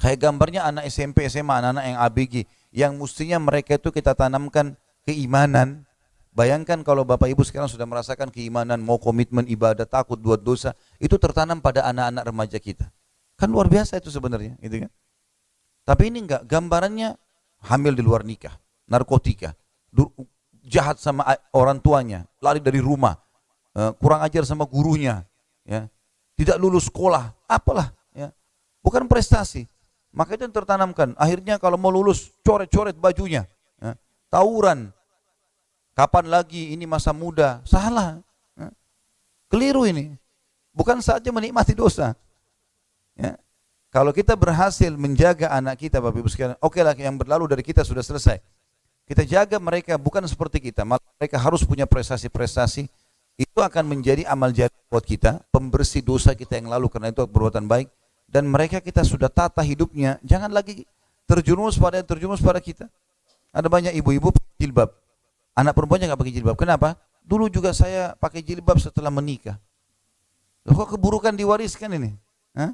Kayak gambarnya anak SMP, SMA, anak-anak yang ABG, yang mestinya mereka itu kita tanamkan keimanan. Bayangkan kalau Bapak Ibu sekarang sudah merasakan keimanan, mau komitmen ibadah, takut buat dosa, itu tertanam pada anak-anak remaja kita. Kan luar biasa itu sebenarnya, gitu kan? Tapi ini enggak, gambarannya hamil di luar nikah, narkotika, jahat sama orang tuanya, lari dari rumah, kurang ajar sama gurunya, ya, tidak lulus sekolah, apalah, ya, bukan prestasi. Maka itu yang tertanamkan. Akhirnya kalau mau lulus, coret-coret bajunya, ya, tawuran. Kapan lagi, ini masa muda, salah, ya, keliru ini. Bukan saja menikmati dosa. Ya. Kalau kita berhasil menjaga anak kita, Bapak Ibu sekalian, oke lah, yang berlalu dari kita sudah selesai. Kita jaga mereka bukan seperti kita, malah mereka harus punya prestasi-prestasi. Itu akan menjadi amal jariah buat kita, pembersih dosa kita yang lalu karena itu perbuatan baik. Dan mereka kita sudah tata hidupnya, jangan lagi terjerumus pada kita. Ada banyak ibu-ibu pakai jilbab, anak perempuannya nggak pakai jilbab. Kenapa? Dulu juga saya pakai jilbab setelah menikah. Loh, kok keburukan diwariskan ini? Hah?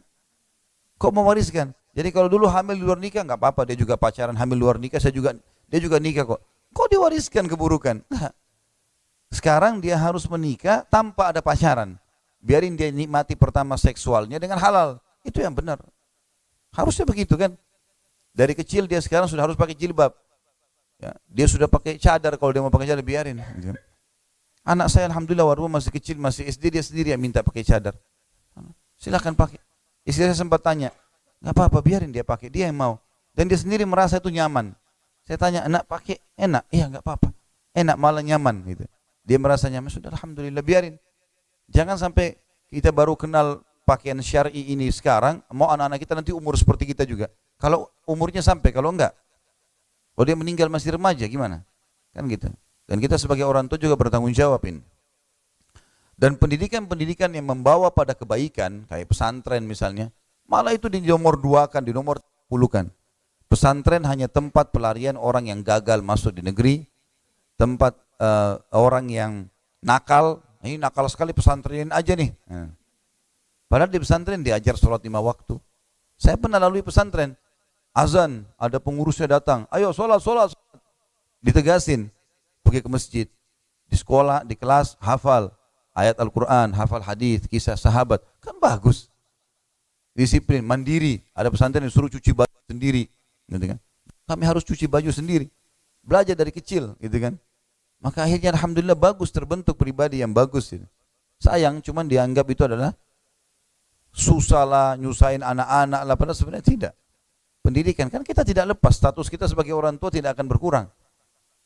Kok mewariskan? Jadi kalau dulu hamil di luar nikah nggak apa-apa, dia juga pacaran hamil luar nikah, dia juga nikah kok. Kok diwariskan keburukan? Nah, sekarang dia harus menikah tanpa ada pacaran. Biarin dia nikmati pertama seksualnya dengan halal. Itu yang benar. Harusnya begitu kan? Dari kecil dia sekarang sudah harus pakai jilbab. Ya, dia sudah pakai cadar, kalau dia mau pakai cadar biarin. Anak saya alhamdulillah waktu masih kecil, masih SD, dia sendiri yang minta pakai cadar. Silakan pakai. Istri saya sempat tanya, nggak apa-apa, biarin dia pakai, dia yang mau. Dan dia sendiri merasa itu nyaman. Saya tanya, enak pakai? Enak? Iya, nggak apa-apa. Enak, malah nyaman gitu. Dia merasa nyaman, sudah alhamdulillah, biarin. Jangan sampai kita baru kenal pakaian syar'i ini sekarang, mau anak-anak kita nanti umur seperti kita juga. Kalau umurnya sampai, kalau enggak, kalau dia meninggal masih remaja gimana? Kan gitu. Dan kita sebagai orang tua juga bertanggung jawabin. Dan pendidikan-pendidikan yang membawa pada kebaikan, kayak pesantren misalnya, malah itu di nomor 2-kan, di nomor 10-kan. Pesantren hanya tempat pelarian orang yang gagal masuk di negeri, tempat orang yang nakal, ini nakal sekali pesantren aja nih. Nah. Padahal di pesantren diajar sholat 5 waktu. Saya pernah lalui pesantren, azan, ada pengurusnya datang, ayo sholat. Ditegasin, pergi ke masjid. Di sekolah, di kelas, hafal ayat Al-Quran, hafal hadis, kisah sahabat, kan bagus. Disiplin, mandiri. Ada pesantren yang suruh cuci baju sendiri, gitu kan? Kami harus cuci baju sendiri. Belajar dari kecil, gitu kan? Maka akhirnya alhamdulillah bagus, terbentuk pribadi yang bagus. Gitu. Sayang, cuman dianggap itu adalah susah lah, nyusahin anak-anak lah, padahal sebenarnya tidak. Pendidikan, kan kita tidak lepas, status kita sebagai orang tua tidak akan berkurang.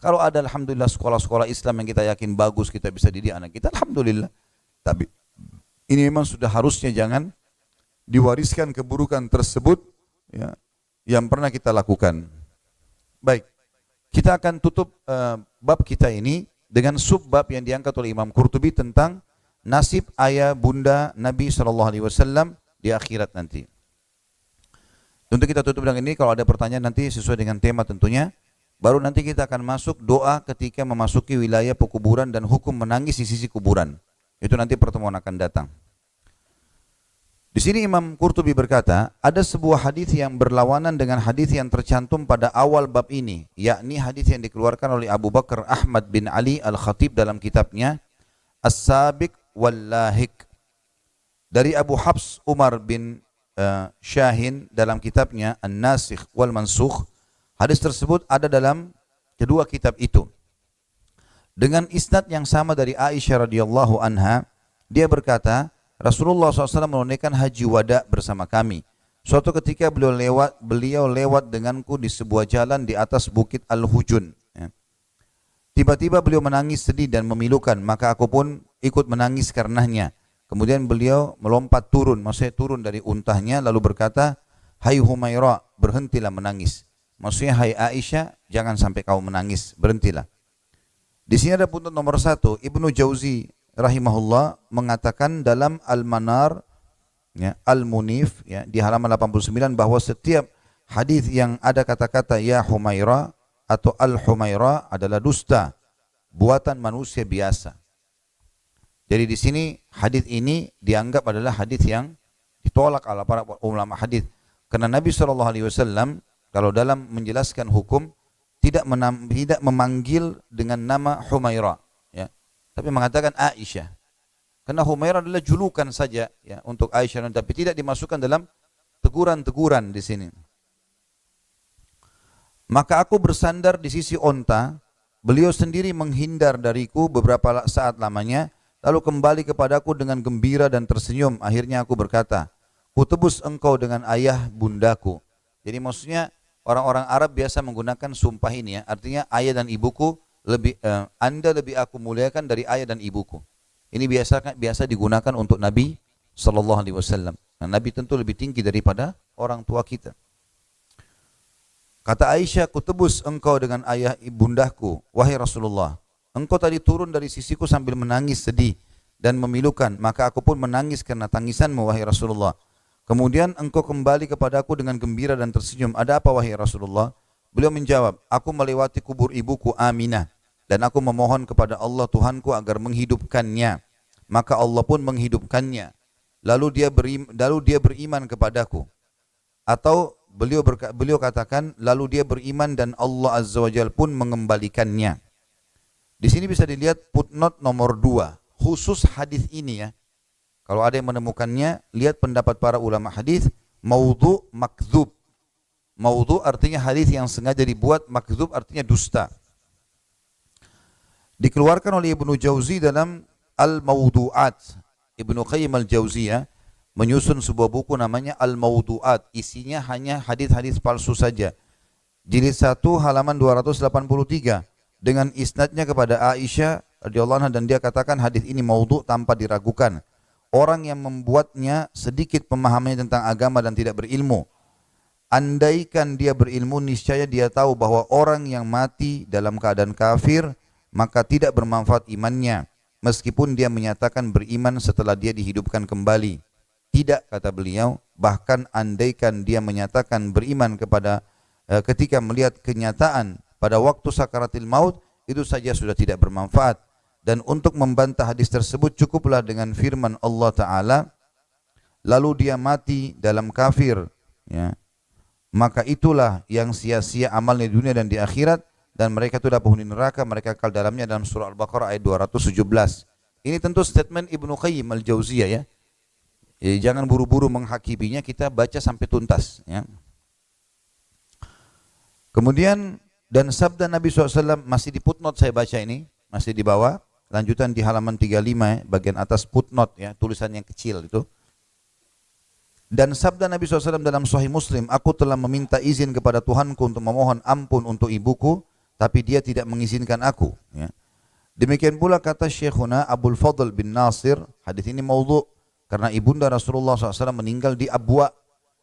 Kalau ada alhamdulillah sekolah-sekolah Islam yang kita yakin bagus, kita bisa didik anak kita, alhamdulillah. Tapi ini memang sudah harusnya jangan diwariskan keburukan tersebut, ya, yang pernah kita lakukan. Baik, kita akan tutup bab kita ini dengan subbab yang diangkat oleh Imam Qurtubi tentang nasib ayah bunda Nabi SAW di akhirat nanti. Untuk kita tutup dengan ini, kalau ada pertanyaan nanti sesuai dengan tema tentunya, baru nanti kita akan masuk doa ketika memasuki wilayah pekuburan dan hukum menangis di sisi kuburan. Itu nanti pertemuan akan datang. Di sini Imam Qurtubi berkata, ada sebuah hadis yang berlawanan dengan hadis yang tercantum pada awal bab ini, yakni hadis yang dikeluarkan oleh Abu Bakar Ahmad bin Ali Al-Khatib dalam kitabnya As-Sabiq wal-Lahik. Dari Abu Hafs Umar bin Syahin dalam kitabnya An-Nasikh wal-Mansukh. Hadis tersebut ada dalam kedua kitab itu. Dengan isnad yang sama dari Aisyah radhiyallahu anha, dia berkata, Rasulullah SAW menunaikan haji wada bersama kami. Suatu ketika beliau lewat denganku di sebuah jalan di atas bukit Al-Hujun. Ya. Tiba-tiba beliau menangis sedih dan memilukan, maka aku pun ikut menangis karenanya. Kemudian beliau melompat turun, maksudnya turun dari untahnya lalu berkata, Hai Humaira, berhentilah menangis. Maksudnya, hai Aisyah, jangan sampai kau menangis, berhentilah. Di sini ada pun nomor 1, Ibnu Jauzi rahimahullah mengatakan dalam Al-Manar ya, Al-Munif ya, di halaman 89 bahwa setiap hadis yang ada kata-kata ya Humaira atau Al-Humaira adalah dusta, buatan manusia biasa. Jadi di sini hadis ini dianggap adalah hadis yang ditolak oleh para ulama hadis, karena Nabi SAW kalau dalam menjelaskan hukum tidak memanggil dengan nama Humaira, ya, tapi mengatakan Aisyah. Karena Humaira adalah julukan saja ya untuk Aisyah, tapi tidak dimasukkan dalam teguran-teguran di sini. Maka aku bersandar di sisi onta, beliau sendiri menghindar dariku beberapa saat lamanya, lalu kembali kepadaku dengan gembira dan tersenyum. Akhirnya aku berkata, kutebus engkau dengan ayah bundaku. Jadi maksudnya orang-orang Arab biasa menggunakan sumpah ini ya, artinya ayah dan ibuku Anda lebih aku muliakan dari ayah dan ibuku. Ini biasa digunakan untuk Nabi sallallahu alaihi wasallam. Nah, Nabi tentu lebih tinggi daripada orang tua kita. Kata Aisyah, kutebus engkau dengan ayah ibundaku, wahai Rasulullah. Engkau tadi turun dari sisiku sambil menangis sedih dan memilukan, maka aku pun menangis karena tangisanmu, wahai Rasulullah. Kemudian engkau kembali kepadaku dengan gembira dan tersenyum. Ada apa wahai Rasulullah? Beliau menjawab, aku melewati kubur ibuku Aminah dan aku memohon kepada Allah Tuhanku agar menghidupkannya. Maka Allah pun menghidupkannya. Lalu dia beriman kepadaku. Atau beliau katakan, lalu dia beriman dan Allah Azza wa Jalla pun mengembalikannya. Di sini bisa dilihat footnote nomor 2, khusus hadis ini ya. Kalau ada yang menemukannya, lihat pendapat para ulama hadis, maudhu makdzub. Maudhu artinya hadis yang sengaja dibuat, makdzub artinya dusta. Dikeluarkan oleh Ibnu Jauzi dalam Al-Mawdu'at. Ibnu Qayyim Al-Jauziyah menyusun sebuah buku namanya Al-Mawdu'at. Isinya hanya hadis-hadis palsu saja. Jilid 1 halaman 283 dengan isnadnya kepada Aisyah radhiyallahu anha, dan dia katakan hadis ini maudhu tanpa diragukan. Orang yang membuatnya sedikit pemahamannya tentang agama dan tidak berilmu. Andaikan dia berilmu, niscaya dia tahu bahwa orang yang mati dalam keadaan kafir maka tidak bermanfaat imannya, meskipun dia menyatakan beriman setelah dia dihidupkan kembali. Tidak, kata beliau, bahkan andaikan dia menyatakan beriman ketika melihat kenyataan pada waktu sakaratil maut, itu saja sudah tidak bermanfaat. Dan untuk membantah hadis tersebut cukuplah dengan firman Allah Ta'ala, lalu dia mati dalam kafir, ya, maka itulah yang sia-sia amalnya di dunia dan di akhirat, dan mereka itu adalah penghuni neraka, mereka kekal dalamnya, dalam surah Al-Baqarah ayat 217. Ini tentu statement Ibnu Qayyim Al-Jauziyah ya. Jangan buru-buru menghakiminya, kita baca sampai tuntas ya. Kemudian dan sabda Nabi SAW masih di footnote, saya baca ini, masih di bawah, lanjutan di halaman 35 ya, bagian atas footnote ya, tulisan yang kecil itu. Dan sabda Nabi SAW dalam Sahih Muslim, aku telah meminta izin kepada Tuhanku untuk memohon ampun untuk ibuku, tapi dia tidak mengizinkan aku. Ya. Demikian pula kata Syekhuna Abdul Fadl bin Nasir, hadis ini maudhu karena ibunda Rasulullah SAW meninggal di Abwa,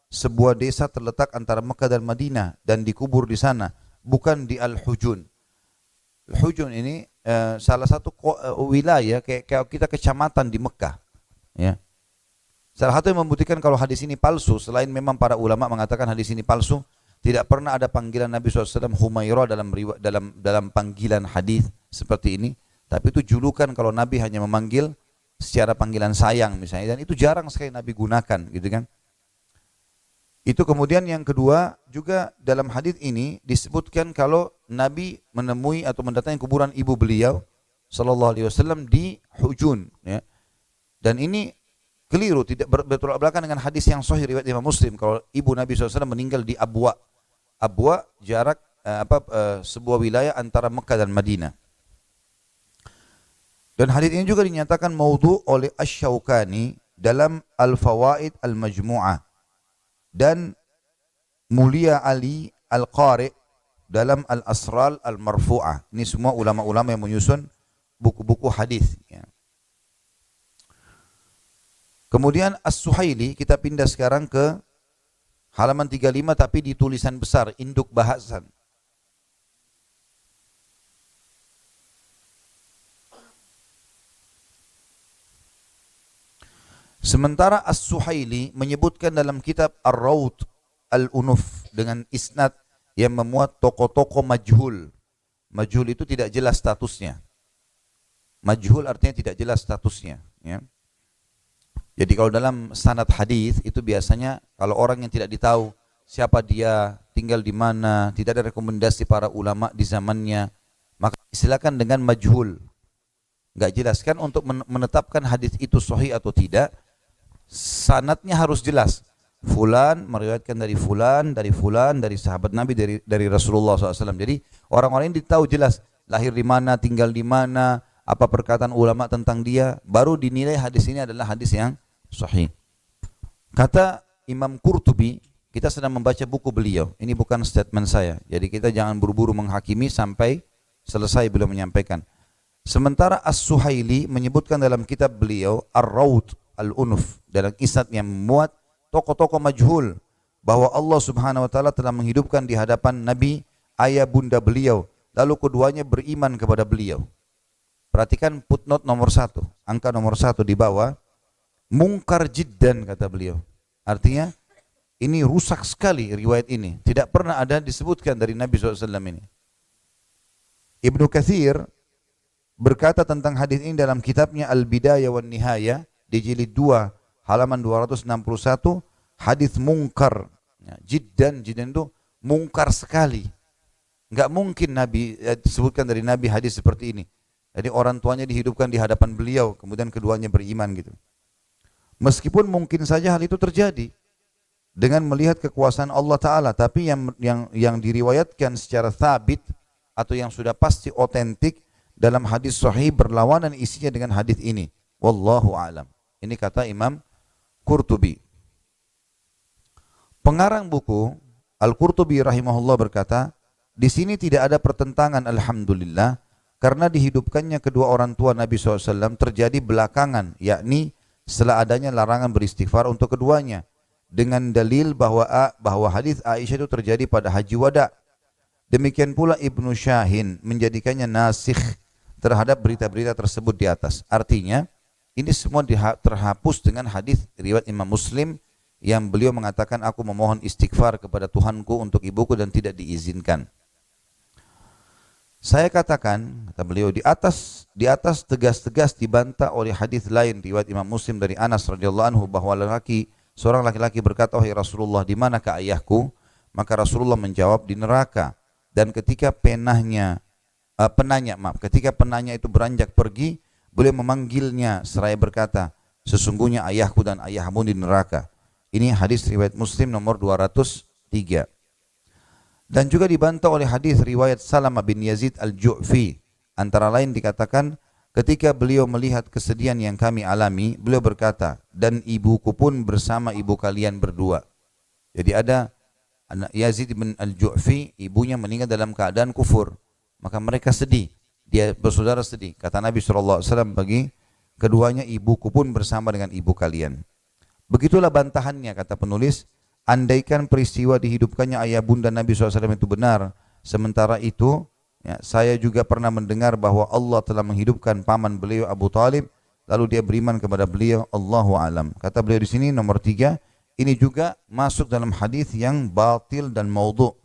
sebuah desa terletak antara Mekah dan Madinah, dan dikubur di sana, bukan di Al-Hujun. Al-Hujun ini salah satu wilayah kayak kita kecamatan di Mekah. Ya. Salah satu yang membuktikan kalau hadis ini palsu, selain memang para ulama mengatakan hadis ini palsu, tidak pernah ada panggilan Nabi SAW Humaira dalam panggilan hadis seperti ini, tapi itu julukan kalau Nabi hanya memanggil secara panggilan sayang misalnya, dan itu jarang sekali Nabi gunakan gitu kan. Itu kemudian yang kedua, juga dalam hadis ini disebutkan kalau Nabi menemui atau mendatangi kuburan ibu beliau sallallahu alaihi wasallam di Hujun, ya. Dan ini keliru, tidak bertolak belakang dengan hadis yang sahih riwayat Imam Muslim kalau ibu Nabi SAW meninggal di Abwa. Abwa jarak sebuah wilayah antara Mekah dan Madinah. Dan hadis ini juga dinyatakan maudhu oleh Asy-Syaukani dalam Al-Fawaid Al-Majmu'ah, dan Mulia Ali Al-Qari dalam Al-Asral Al-Marfu'ah. Ini semua ulama-ulama yang menyusun buku-buku hadis, ya. Kemudian As-Suhaili, kita pindah sekarang ke halaman 35 tapi di tulisan besar, induk bahasan. Sementara As-Suhaili menyebutkan dalam kitab Ar-Rawd Al-Unuf dengan isnad yang memuat tokoh-tokoh majhul. Majhul itu tidak jelas statusnya. Majhul artinya tidak jelas statusnya, ya. Jadi kalau dalam sanad hadis itu biasanya kalau orang yang tidak ditahu siapa dia, tinggal di mana, tidak ada rekomendasi para ulama di zamannya, maka silakan dengan majhul. Enggak jelas kan, untuk menetapkan hadis itu sahih atau tidak, sanadnya harus jelas. Fulan meriwayatkan dari fulan, dari fulan, dari sahabat Nabi, dari Rasulullah SAW. Jadi orang-orang ini tahu jelas lahir di mana, tinggal di mana, apa perkataan ulama tentang dia, baru dinilai hadis ini adalah hadis yang sahih. Kata Imam Qurtubi, kita sedang membaca buku beliau, ini bukan statement saya, jadi kita jangan buru-buru menghakimi sampai selesai beliau menyampaikan. Sementara As-Suhaili menyebutkan dalam kitab beliau Ar-Rawd Al-Unuf dalam isnad yang memuat tokoh-tokoh majhul bahwa Allah Subhanahu wa taala telah menghidupkan di hadapan Nabi ayah bunda beliau, lalu keduanya beriman kepada beliau. Perhatikan footnote nomor 1, angka nomor 1 di bawah. Mungkar jiddan kata beliau. Artinya ini rusak sekali riwayat ini, tidak pernah ada disebutkan dari Nabi SAW ini. Ibnu Katsir berkata tentang hadis ini dalam kitabnya Al-Bidayah wan Nihayah di jilid 2 halaman 261, hadis mungkar. Ya, jiddan itu mungkar sekali. Enggak mungkin Nabi disebutkan dari Nabi hadis seperti ini. Jadi orang tuanya dihidupkan di hadapan beliau, kemudian keduanya beriman gitu. Meskipun mungkin saja hal itu terjadi dengan melihat kekuasaan Allah Ta'ala, tapi yang diriwayatkan secara thabit atau yang sudah pasti otentik dalam hadis sahih berlawanan isinya dengan hadis ini. Wallahu a'lam. Ini kata Imam Qurtubi. Pengarang buku Al-Qurtubi rahimahullah berkata, di sini tidak ada pertentangan alhamdulillah, karena dihidupkannya kedua orang tua Nabi SAW terjadi belakangan, yakni setelah adanya larangan beristighfar untuk keduanya, dengan dalil bahwa hadis Aisyah itu terjadi pada haji wada. Demikian pula Ibnu Syahin menjadikannya nasikh terhadap berita-berita tersebut di atas. Artinya ini semua terhapus dengan hadis riwayat Imam Muslim yang beliau mengatakan, aku memohon istighfar kepada Tuhanku untuk ibuku dan tidak diizinkan. Saya katakan, kata beliau, di atas tegas-tegas dibantah oleh hadis lain riwayat Imam Muslim dari Anas radhiyallahu anhu bahwa seorang laki-laki berkata, wahai Rasulullah, di manakah ayahku? Maka Rasulullah menjawab, di neraka. Dan ketika penanya itu beranjak pergi, beliau memanggilnya seraya berkata, sesungguhnya ayahku dan ayahmu di neraka. Ini hadis riwayat Muslim nomor 203. Dan juga dibantah oleh hadis riwayat Salamah bin Yazid Al-Ju'fi. Antara lain dikatakan, ketika beliau melihat kesedihan yang kami alami, beliau berkata, dan ibuku pun bersama ibu kalian berdua. Jadi ada anak Yazid bin Al-Ju'fi, ibunya meninggal dalam keadaan kufur. Maka mereka sedih, dia bersaudara sedih. Kata Nabi SAW bagi keduanya, ibuku pun bersama dengan ibu kalian. Begitulah bantahannya, kata penulis. Andaikan peristiwa dihidupkannya ayah bunda Nabi SAW itu benar, sementara itu ya, saya juga pernah mendengar bahwa Allah telah menghidupkan paman beliau Abu Talib, lalu dia beriman kepada beliau. Allahu a'lam. Kata beliau di sini nomor 3, ini juga masuk dalam hadis yang batil dan maudhu.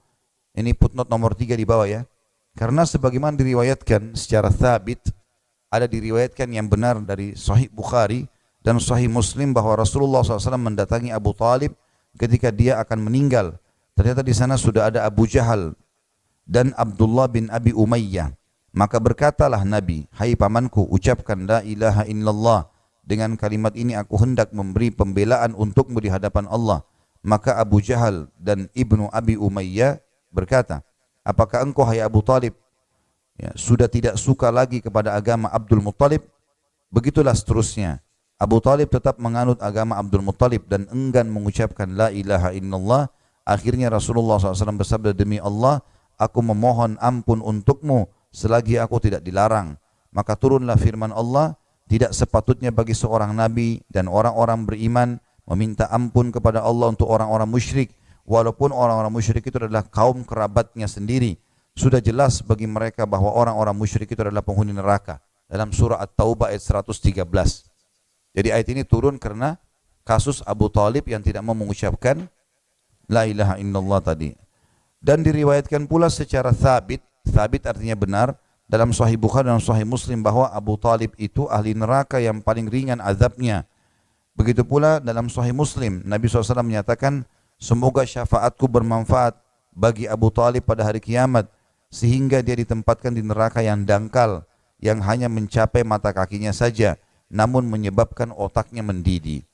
Ini footnote nomor 3 di bawah ya. Karena sebagaimana diriwayatkan secara thabit, ada diriwayatkan yang benar dari Sahih Bukhari dan Sahih Muslim bahwa Rasulullah SAW mendatangi Abu Talib ketika dia akan meninggal. Ternyata di sana sudah ada Abu Jahal dan Abdullah bin Abi Umayyah. Maka berkatalah Nabi, hai pamanku, ucapkan la ilaha illallah. Dengan kalimat ini aku hendak memberi pembelaan untukmu di hadapan Allah. Maka Abu Jahal dan Ibnu Abi Umayyah berkata, apakah engkau hai Abu Talib sudah tidak suka lagi kepada agama Abdul Muttalib? Begitulah seterusnya. Abu Talib tetap menganut agama Abdul Muttalib dan enggan mengucapkan la ilaha illallah. Akhirnya Rasulullah SAW bersabda, demi Allah, aku memohon ampun untukmu selagi aku tidak dilarang. Maka turunlah firman Allah, tidak sepatutnya bagi seorang nabi dan orang-orang beriman meminta ampun kepada Allah untuk orang-orang musyrik, walaupun orang-orang musyrik itu adalah kaum kerabatnya sendiri. Sudah jelas bagi mereka bahwa orang-orang musyrik itu adalah penghuni neraka. Dalam surah At-Taubah ayat 113. Jadi ayat ini turun karena kasus Abu Talib yang tidak mau mengucapkan la ilaha illallah tadi. Dan diriwayatkan pula secara thabit artinya benar, dalam Sahih Bukhari dan Sahih Muslim bahwa Abu Talib itu ahli neraka yang paling ringan azabnya. Begitu pula dalam Sahih Muslim, Nabi SAW menyatakan, semoga syafaatku bermanfaat bagi Abu Talib pada hari kiamat, sehingga dia ditempatkan di neraka yang dangkal, yang hanya mencapai mata kakinya saja, namun menyebabkan otaknya mendidih.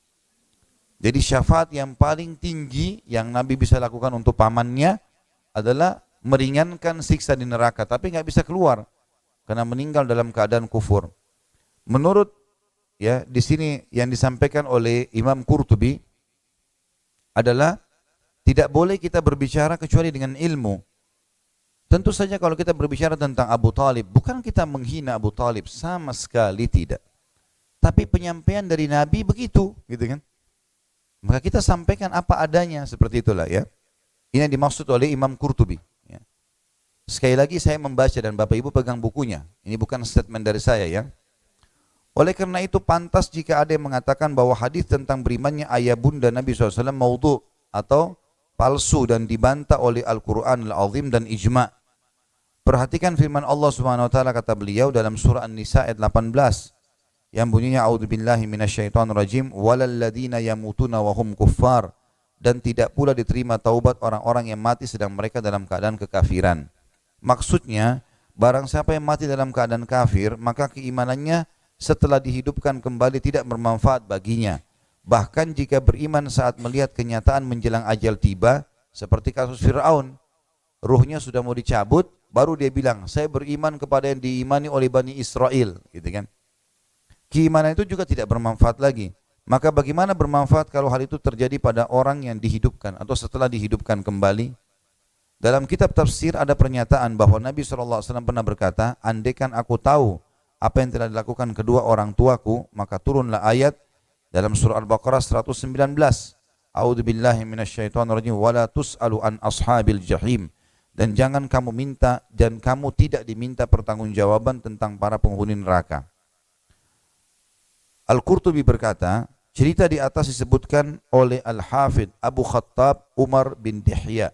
Jadi syafaat yang paling tinggi yang Nabi bisa lakukan untuk pamannya adalah meringankan siksa di neraka, tapi nggak bisa keluar karena meninggal dalam keadaan kufur. Menurut di sini yang disampaikan oleh Imam Qurtubi adalah tidak boleh kita berbicara kecuali dengan ilmu. Tentu saja kalau kita berbicara tentang Abu Talib, bukan kita menghina Abu Talib, sama sekali tidak. Tapi penyampaian dari Nabi begitu, gitu kan? Maka kita sampaikan apa adanya, seperti itulah ya. Ini yang dimaksud oleh Imam Qurtubi. Ya. Sekali lagi saya membaca dan Bapak Ibu pegang bukunya. Ini bukan statement dari saya ya. Oleh karena itu pantas jika ada yang mengatakan bahwa hadis tentang berimannya ayah bunda Nabi SAW maudhu atau palsu dan dibantah oleh Al-Quran Al-Azim dan ijma'. Perhatikan firman Allah Subhanahu wa taala, kata beliau dalam surah An-Nisa ayat 18 yang bunyinya a'udzubillahi minasyaitonirrajim walalladzina yamutuna wa hum kuffar, dan tidak pula diterima taubat orang-orang yang mati sedang mereka dalam keadaan kekafiran. Maksudnya, barang siapa yang mati dalam keadaan kafir, maka keimanannya setelah dihidupkan kembali tidak bermanfaat baginya. Bahkan jika beriman saat melihat kenyataan menjelang ajal tiba, seperti kasus Fir'aun, ruhnya sudah mau dicabut, baru dia bilang, saya beriman kepada yang diimani oleh Bani Israel, gitu kan. Keimanan itu juga tidak bermanfaat lagi. Maka bagaimana bermanfaat kalau hal itu terjadi pada orang yang dihidupkan atau setelah dihidupkan kembali? Dalam kitab tafsir ada pernyataan bahwa Nabi SAW pernah berkata, andaikan aku tahu apa yang telah dilakukan kedua orang tuaku, maka turunlah ayat dalam surah Al-Baqarah 119. A'udzubillahi minasyaitonirrajim wala tus'alu an ashabil jahim. Dan jangan kamu minta dan kamu tidak diminta pertanggungjawaban tentang para penghuni neraka. Al-Qurtubi berkata, cerita di atas disebutkan oleh Al-Hafidh Abu Khattab Umar bin Dihya.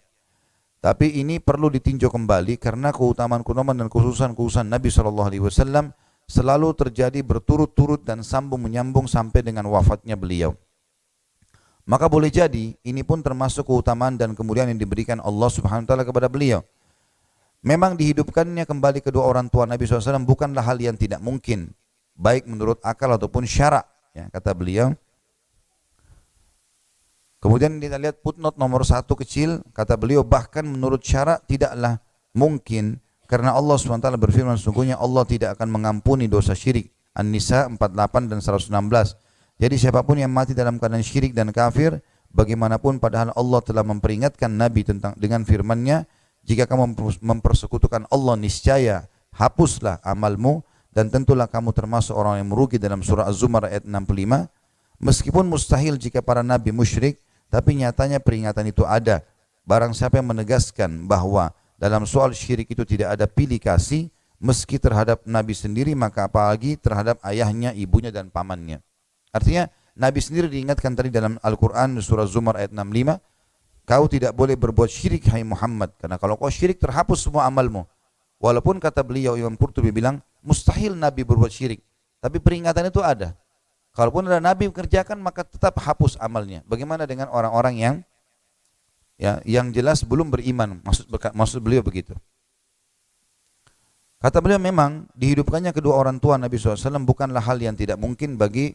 Tapi ini perlu ditinjau kembali karena keutamaan-keutamaan dan khususan-khususan Nabi SAW selalu terjadi berturut-turut dan sambung menyambung sampai dengan wafatnya beliau. Maka boleh jadi ini pun termasuk keutamaan dan kemuliaan yang diberikan Allah Subhanahu wa taala kepada beliau. Memang dihidupkannya kembali kedua orang tua Nabi SAW bukanlah hal yang tidak mungkin, baik menurut akal ataupun syarak, ya, kata beliau. Kemudian kita lihat footnote nomor 1 kecil, kata beliau, bahkan menurut syarak tidaklah mungkin karena Allah SWT berfirman, sesungguhnya Allah tidak akan mengampuni dosa syirik. An-Nisa 48 dan 116. Jadi siapapun yang mati dalam keadaan syirik dan kafir, bagaimanapun padahal Allah telah memperingatkan Nabi tentang dengan firman-Nya, jika kamu mempersekutukan Allah niscaya hapuslah amalmu dan tentulah kamu termasuk orang yang merugi dalam surah Az-Zumar ayat 65. Meskipun mustahil jika para nabi musyrik, tapi nyatanya peringatan itu ada. Barang siapa yang menegaskan bahwa dalam soal syirik itu tidak ada pilih kasih, meski terhadap nabi sendiri, maka apalagi terhadap ayahnya, ibunya dan pamannya. Artinya Nabi sendiri diingatkan tadi dalam Al-Quran surah Zumar ayat 65, kau tidak boleh berbuat syirik hai Muhammad, karena kalau kau syirik terhapus semua amalmu. Walaupun kata beliau Imam Qurtubi bilang, mustahil Nabi berbuat syirik. Tapi peringatan itu ada. Kalaupun ada Nabi mengerjakan maka tetap hapus amalnya. Bagaimana dengan orang-orang yang jelas belum beriman? Maksud beliau begitu. Kata beliau memang dihidupkannya kedua orang tua Nabi SAW bukanlah hal yang tidak mungkin bagi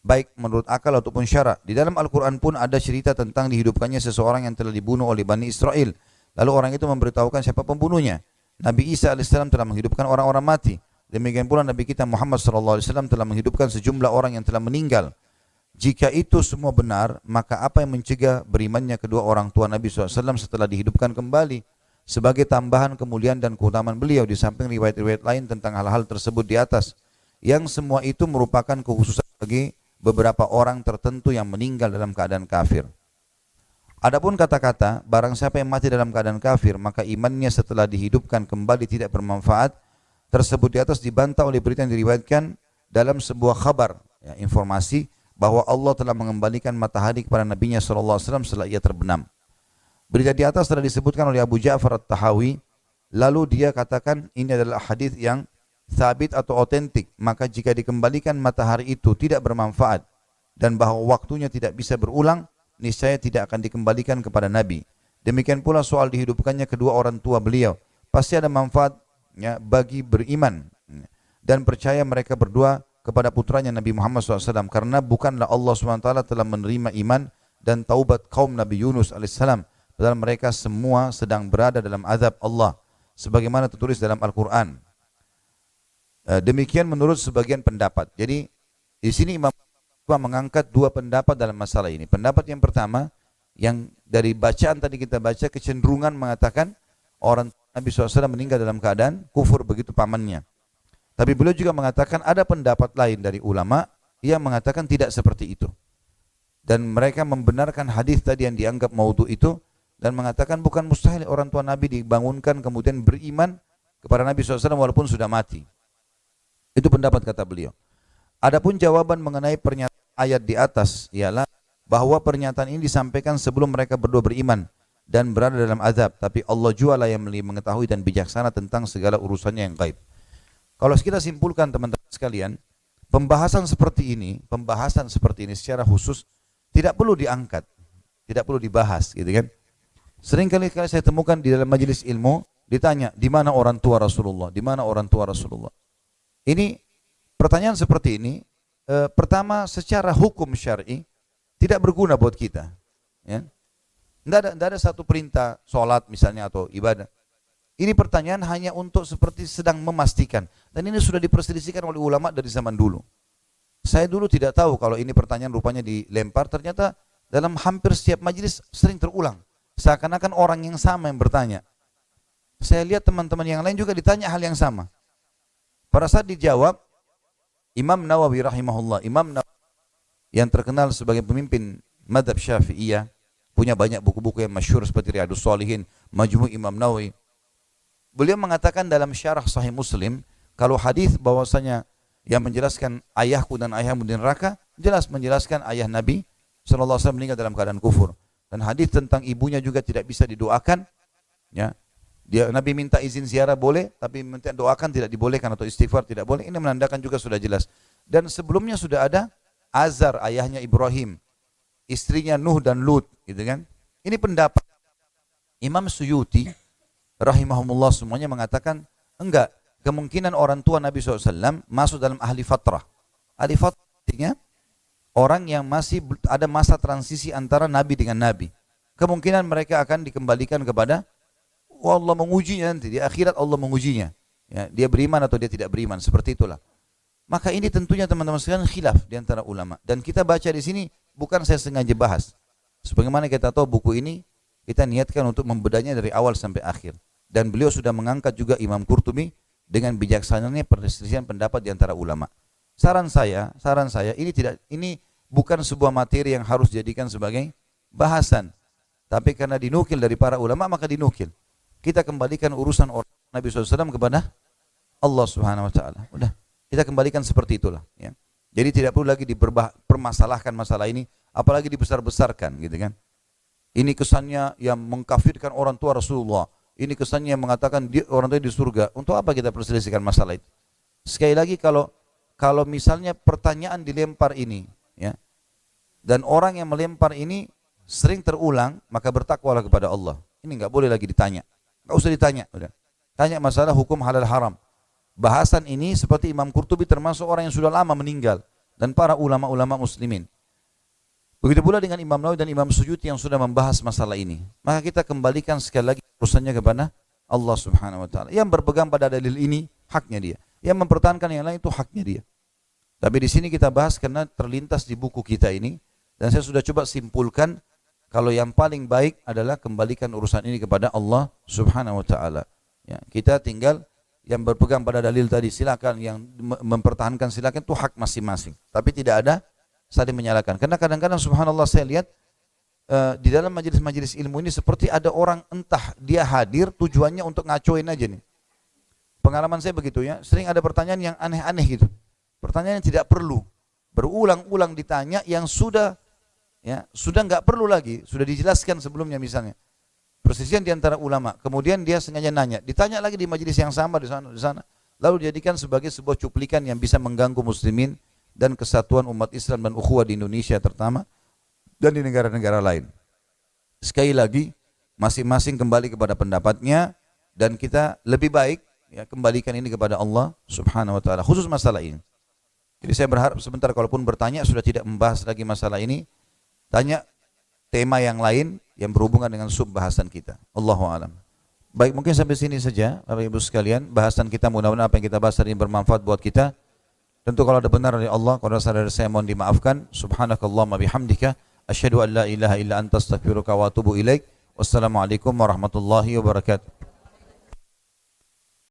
baik menurut akal ataupun syara. Di dalam Al-Quran pun ada cerita tentang dihidupkannya seseorang yang telah dibunuh oleh Bani Israel. Lalu orang itu memberitahukan siapa pembunuhnya. Nabi Isa AS telah menghidupkan orang-orang mati. Demikian pula Nabi kita Muhammad SAW telah menghidupkan sejumlah orang yang telah meninggal. Jika itu semua benar, maka apa yang mencegah berimannya kedua orang tua Nabi SAW setelah dihidupkan kembali? Sebagai tambahan kemuliaan dan keutamaan beliau di samping riwayat-riwayat lain tentang hal-hal tersebut di atas. Yang semua itu merupakan kekhususan bagi beberapa orang tertentu yang meninggal dalam keadaan kafir. Adapun kata-kata, barang siapa yang mati dalam keadaan kafir, maka imannya setelah dihidupkan kembali tidak bermanfaat, tersebut di atas dibantah oleh berita yang diriwayatkan dalam sebuah khabar, informasi bahwa Allah telah mengembalikan matahari kepada Nabi-Nya SAW setelah ia terbenam. Berita di atas telah disebutkan oleh Abu Ja'far At-Tahawi, lalu dia katakan ini adalah hadis yang sabit atau otentik, maka jika dikembalikan matahari itu tidak bermanfaat dan bahwa waktunya tidak bisa berulang, niscaya tidak akan dikembalikan kepada Nabi. Demikian pula soal dihidupkannya kedua orang tua beliau, pasti ada manfaatnya bagi beriman dan percaya mereka berdua kepada putranya Nabi Muhammad SAW, karena bukanlah Allah SWT telah menerima iman dan taubat kaum Nabi Yunus AS, padahal mereka semua sedang berada dalam azab Allah sebagaimana tertulis dalam Al-Quran. Demikian menurut sebagian pendapat. Jadi di sini Imam mengangkat dua pendapat dalam masalah ini. Pendapat yang pertama, yang dari bacaan tadi kita baca, kecenderungan mengatakan orang Nabi SAW meninggal dalam keadaan kufur begitu pamannya. Tapi beliau juga mengatakan ada pendapat lain dari ulama yang mengatakan tidak seperti itu. Dan mereka membenarkan hadis tadi yang dianggap maudhu itu, dan mengatakan bukan mustahil orang tua Nabi dibangunkan kemudian beriman kepada Nabi SAW walaupun sudah mati. Itu pendapat kata beliau. Adapun jawaban mengenai pernyataan ayat di atas ialah bahwa pernyataan ini disampaikan sebelum mereka berdua beriman dan berada dalam azab. Tapi Allah jualah yang mengetahui dan bijaksana tentang segala urusannya yang gaib. Kalau kita simpulkan teman-teman sekalian, pembahasan seperti ini secara khusus tidak perlu diangkat, tidak perlu dibahas, gitu kan? Sering kali saya temukan di dalam majelis ilmu ditanya, di mana orang tua Rasulullah? Di mana orang tua Rasulullah? Ini pertanyaan seperti ini, pertama secara hukum syar'i tidak berguna buat kita. Ya. Tidak ada satu perintah sholat misalnya atau ibadah. Ini pertanyaan hanya untuk seperti sedang memastikan. Dan ini sudah diperselisihkan oleh ulama dari zaman dulu. Saya dulu tidak tahu kalau ini pertanyaan rupanya dilempar, ternyata dalam hampir setiap majelis sering terulang. Seakan-akan orang yang sama yang bertanya. Saya lihat teman-teman yang lain juga ditanya hal yang sama. Pada saat dijawab, Imam Nawawi rahimahullah, Imam Nawawi yang terkenal sebagai pemimpin mazhab Syafi'iyah, punya banyak buku-buku yang masyhur seperti Riyadhus Shalihin, Majmu' Imam Nawawi. Beliau mengatakan dalam syarah Sahih Muslim, kalau hadis bahwasanya yang menjelaskan ayahku dan ayahmu di neraka, jelas menjelaskan ayah Nabi SAW meninggal dalam keadaan kufur. Dan hadis tentang ibunya juga tidak bisa didoakan. Ya, Nabi minta izin ziarah boleh, tapi minta doakan tidak dibolehkan, atau istighfar tidak boleh. Ini menandakan juga sudah jelas. Dan sebelumnya sudah ada Azar, ayahnya Ibrahim, istrinya Nuh dan Lut, gitu kan? Ini pendapat Imam Suyuti rahimahumullah semuanya mengatakan enggak, kemungkinan orang tua Nabi SAW masuk dalam ahli fatrah. Ahli fatrah artinya orang yang masih ada masa transisi antara Nabi dengan Nabi. Kemungkinan mereka akan dikembalikan kepada Allah mengujinya nanti. Di akhirat Allah mengujinya. Ya, dia beriman atau dia tidak beriman. Seperti itulah. Maka ini tentunya teman-teman sekalian khilaf di antara ulama. Dan kita baca di sini bukan saya sengaja bahas. Sebagaimana kita tahu buku ini kita niatkan untuk membedahnya dari awal sampai akhir. Dan beliau sudah mengangkat juga Imam Qurtubi dengan bijaksananya perselisihan pendapat di antara ulama. Saran saya ini bukan sebuah materi yang harus dijadikan sebagai bahasan. Tapi karena dinukil dari para ulama maka dinukil. Kita kembalikan urusan orang Nabi SAW kepada Allah Subhanahu Wa Taala. Udah, kita kembalikan seperti itulah. Ya. Jadi tidak perlu lagi dipermasalahkan masalah ini, apalagi dibesar-besarkan, gitu kan? Ini kesannya yang mengkafirkan orang tua Rasulullah. Ini kesannya yang mengatakan orang tua di surga. Untuk apa kita perselisihkan masalah itu? Sekali lagi kalau misalnya pertanyaan dilempar ini, ya, dan orang yang melempar ini sering terulang, maka bertakwalah kepada Allah. Ini nggak boleh lagi ditanya, nggak usah ditanya, udah. Tanya masalah hukum halal haram. Bahasan ini seperti Imam Qurtubi termasuk orang yang sudah lama meninggal dan para ulama-ulama muslimin. Begitu pula dengan Imam Nawawi dan Imam Suyuti yang sudah membahas masalah ini. Maka kita kembalikan sekali lagi urusannya kepada Allah Subhanahu wa taala. Yang berpegang pada dalil ini haknya dia. Yang mempertahankan yang lain itu haknya dia. Tapi di sini kita bahas karena terlintas di buku kita ini dan saya sudah coba simpulkan kalau yang paling baik adalah kembalikan urusan ini kepada Allah Subhanahu wa taala. Ya, kita tinggal yang berpegang pada dalil tadi silakan, yang mempertahankan silakan, itu hak masing-masing. Tapi tidak ada saling menyalahkan. Karena kadang-kadang subhanallah saya lihat di dalam majelis-majelis ilmu ini seperti ada orang entah dia hadir tujuannya untuk ngacoin aja nih. Pengalaman saya begitu ya, sering ada pertanyaan yang aneh-aneh gitu. Pertanyaan yang tidak perlu, berulang-ulang ditanya yang sudah nggak perlu lagi, sudah dijelaskan sebelumnya misalnya. Persisian di antara ulama, kemudian dia sengaja nanya, ditanya lagi di majelis yang sama di sana, lalu dijadikan sebagai sebuah cuplikan yang bisa mengganggu muslimin dan kesatuan umat Islam dan ukhuwah di Indonesia terutama dan di negara-negara lain. Sekali lagi, masing-masing kembali kepada pendapatnya dan kita lebih baik ya kembalikan ini kepada Allah Subhanahu wa taala khusus masalah ini. Jadi saya berharap sebentar kalaupun bertanya sudah tidak membahas lagi masalah ini, tanya tema yang lain yang berhubungan dengan sub-bahasan kita. Allahu a'lam. Baik, mungkin sampai sini saja Bapak Ibu sekalian bahasan kita, mudah-mudahan apa yang kita bahas hari ini bermanfaat buat kita. Tentu kalau ada benar dari Allah, kalau ada salah dari saya mohon dimaafkan. Subhanakallahumma bihamdika asyhadu an la ilaha illa anta astaghfiruka wa atubu ilaik. Wassalamualaikum warahmatullahi wabarakatuh.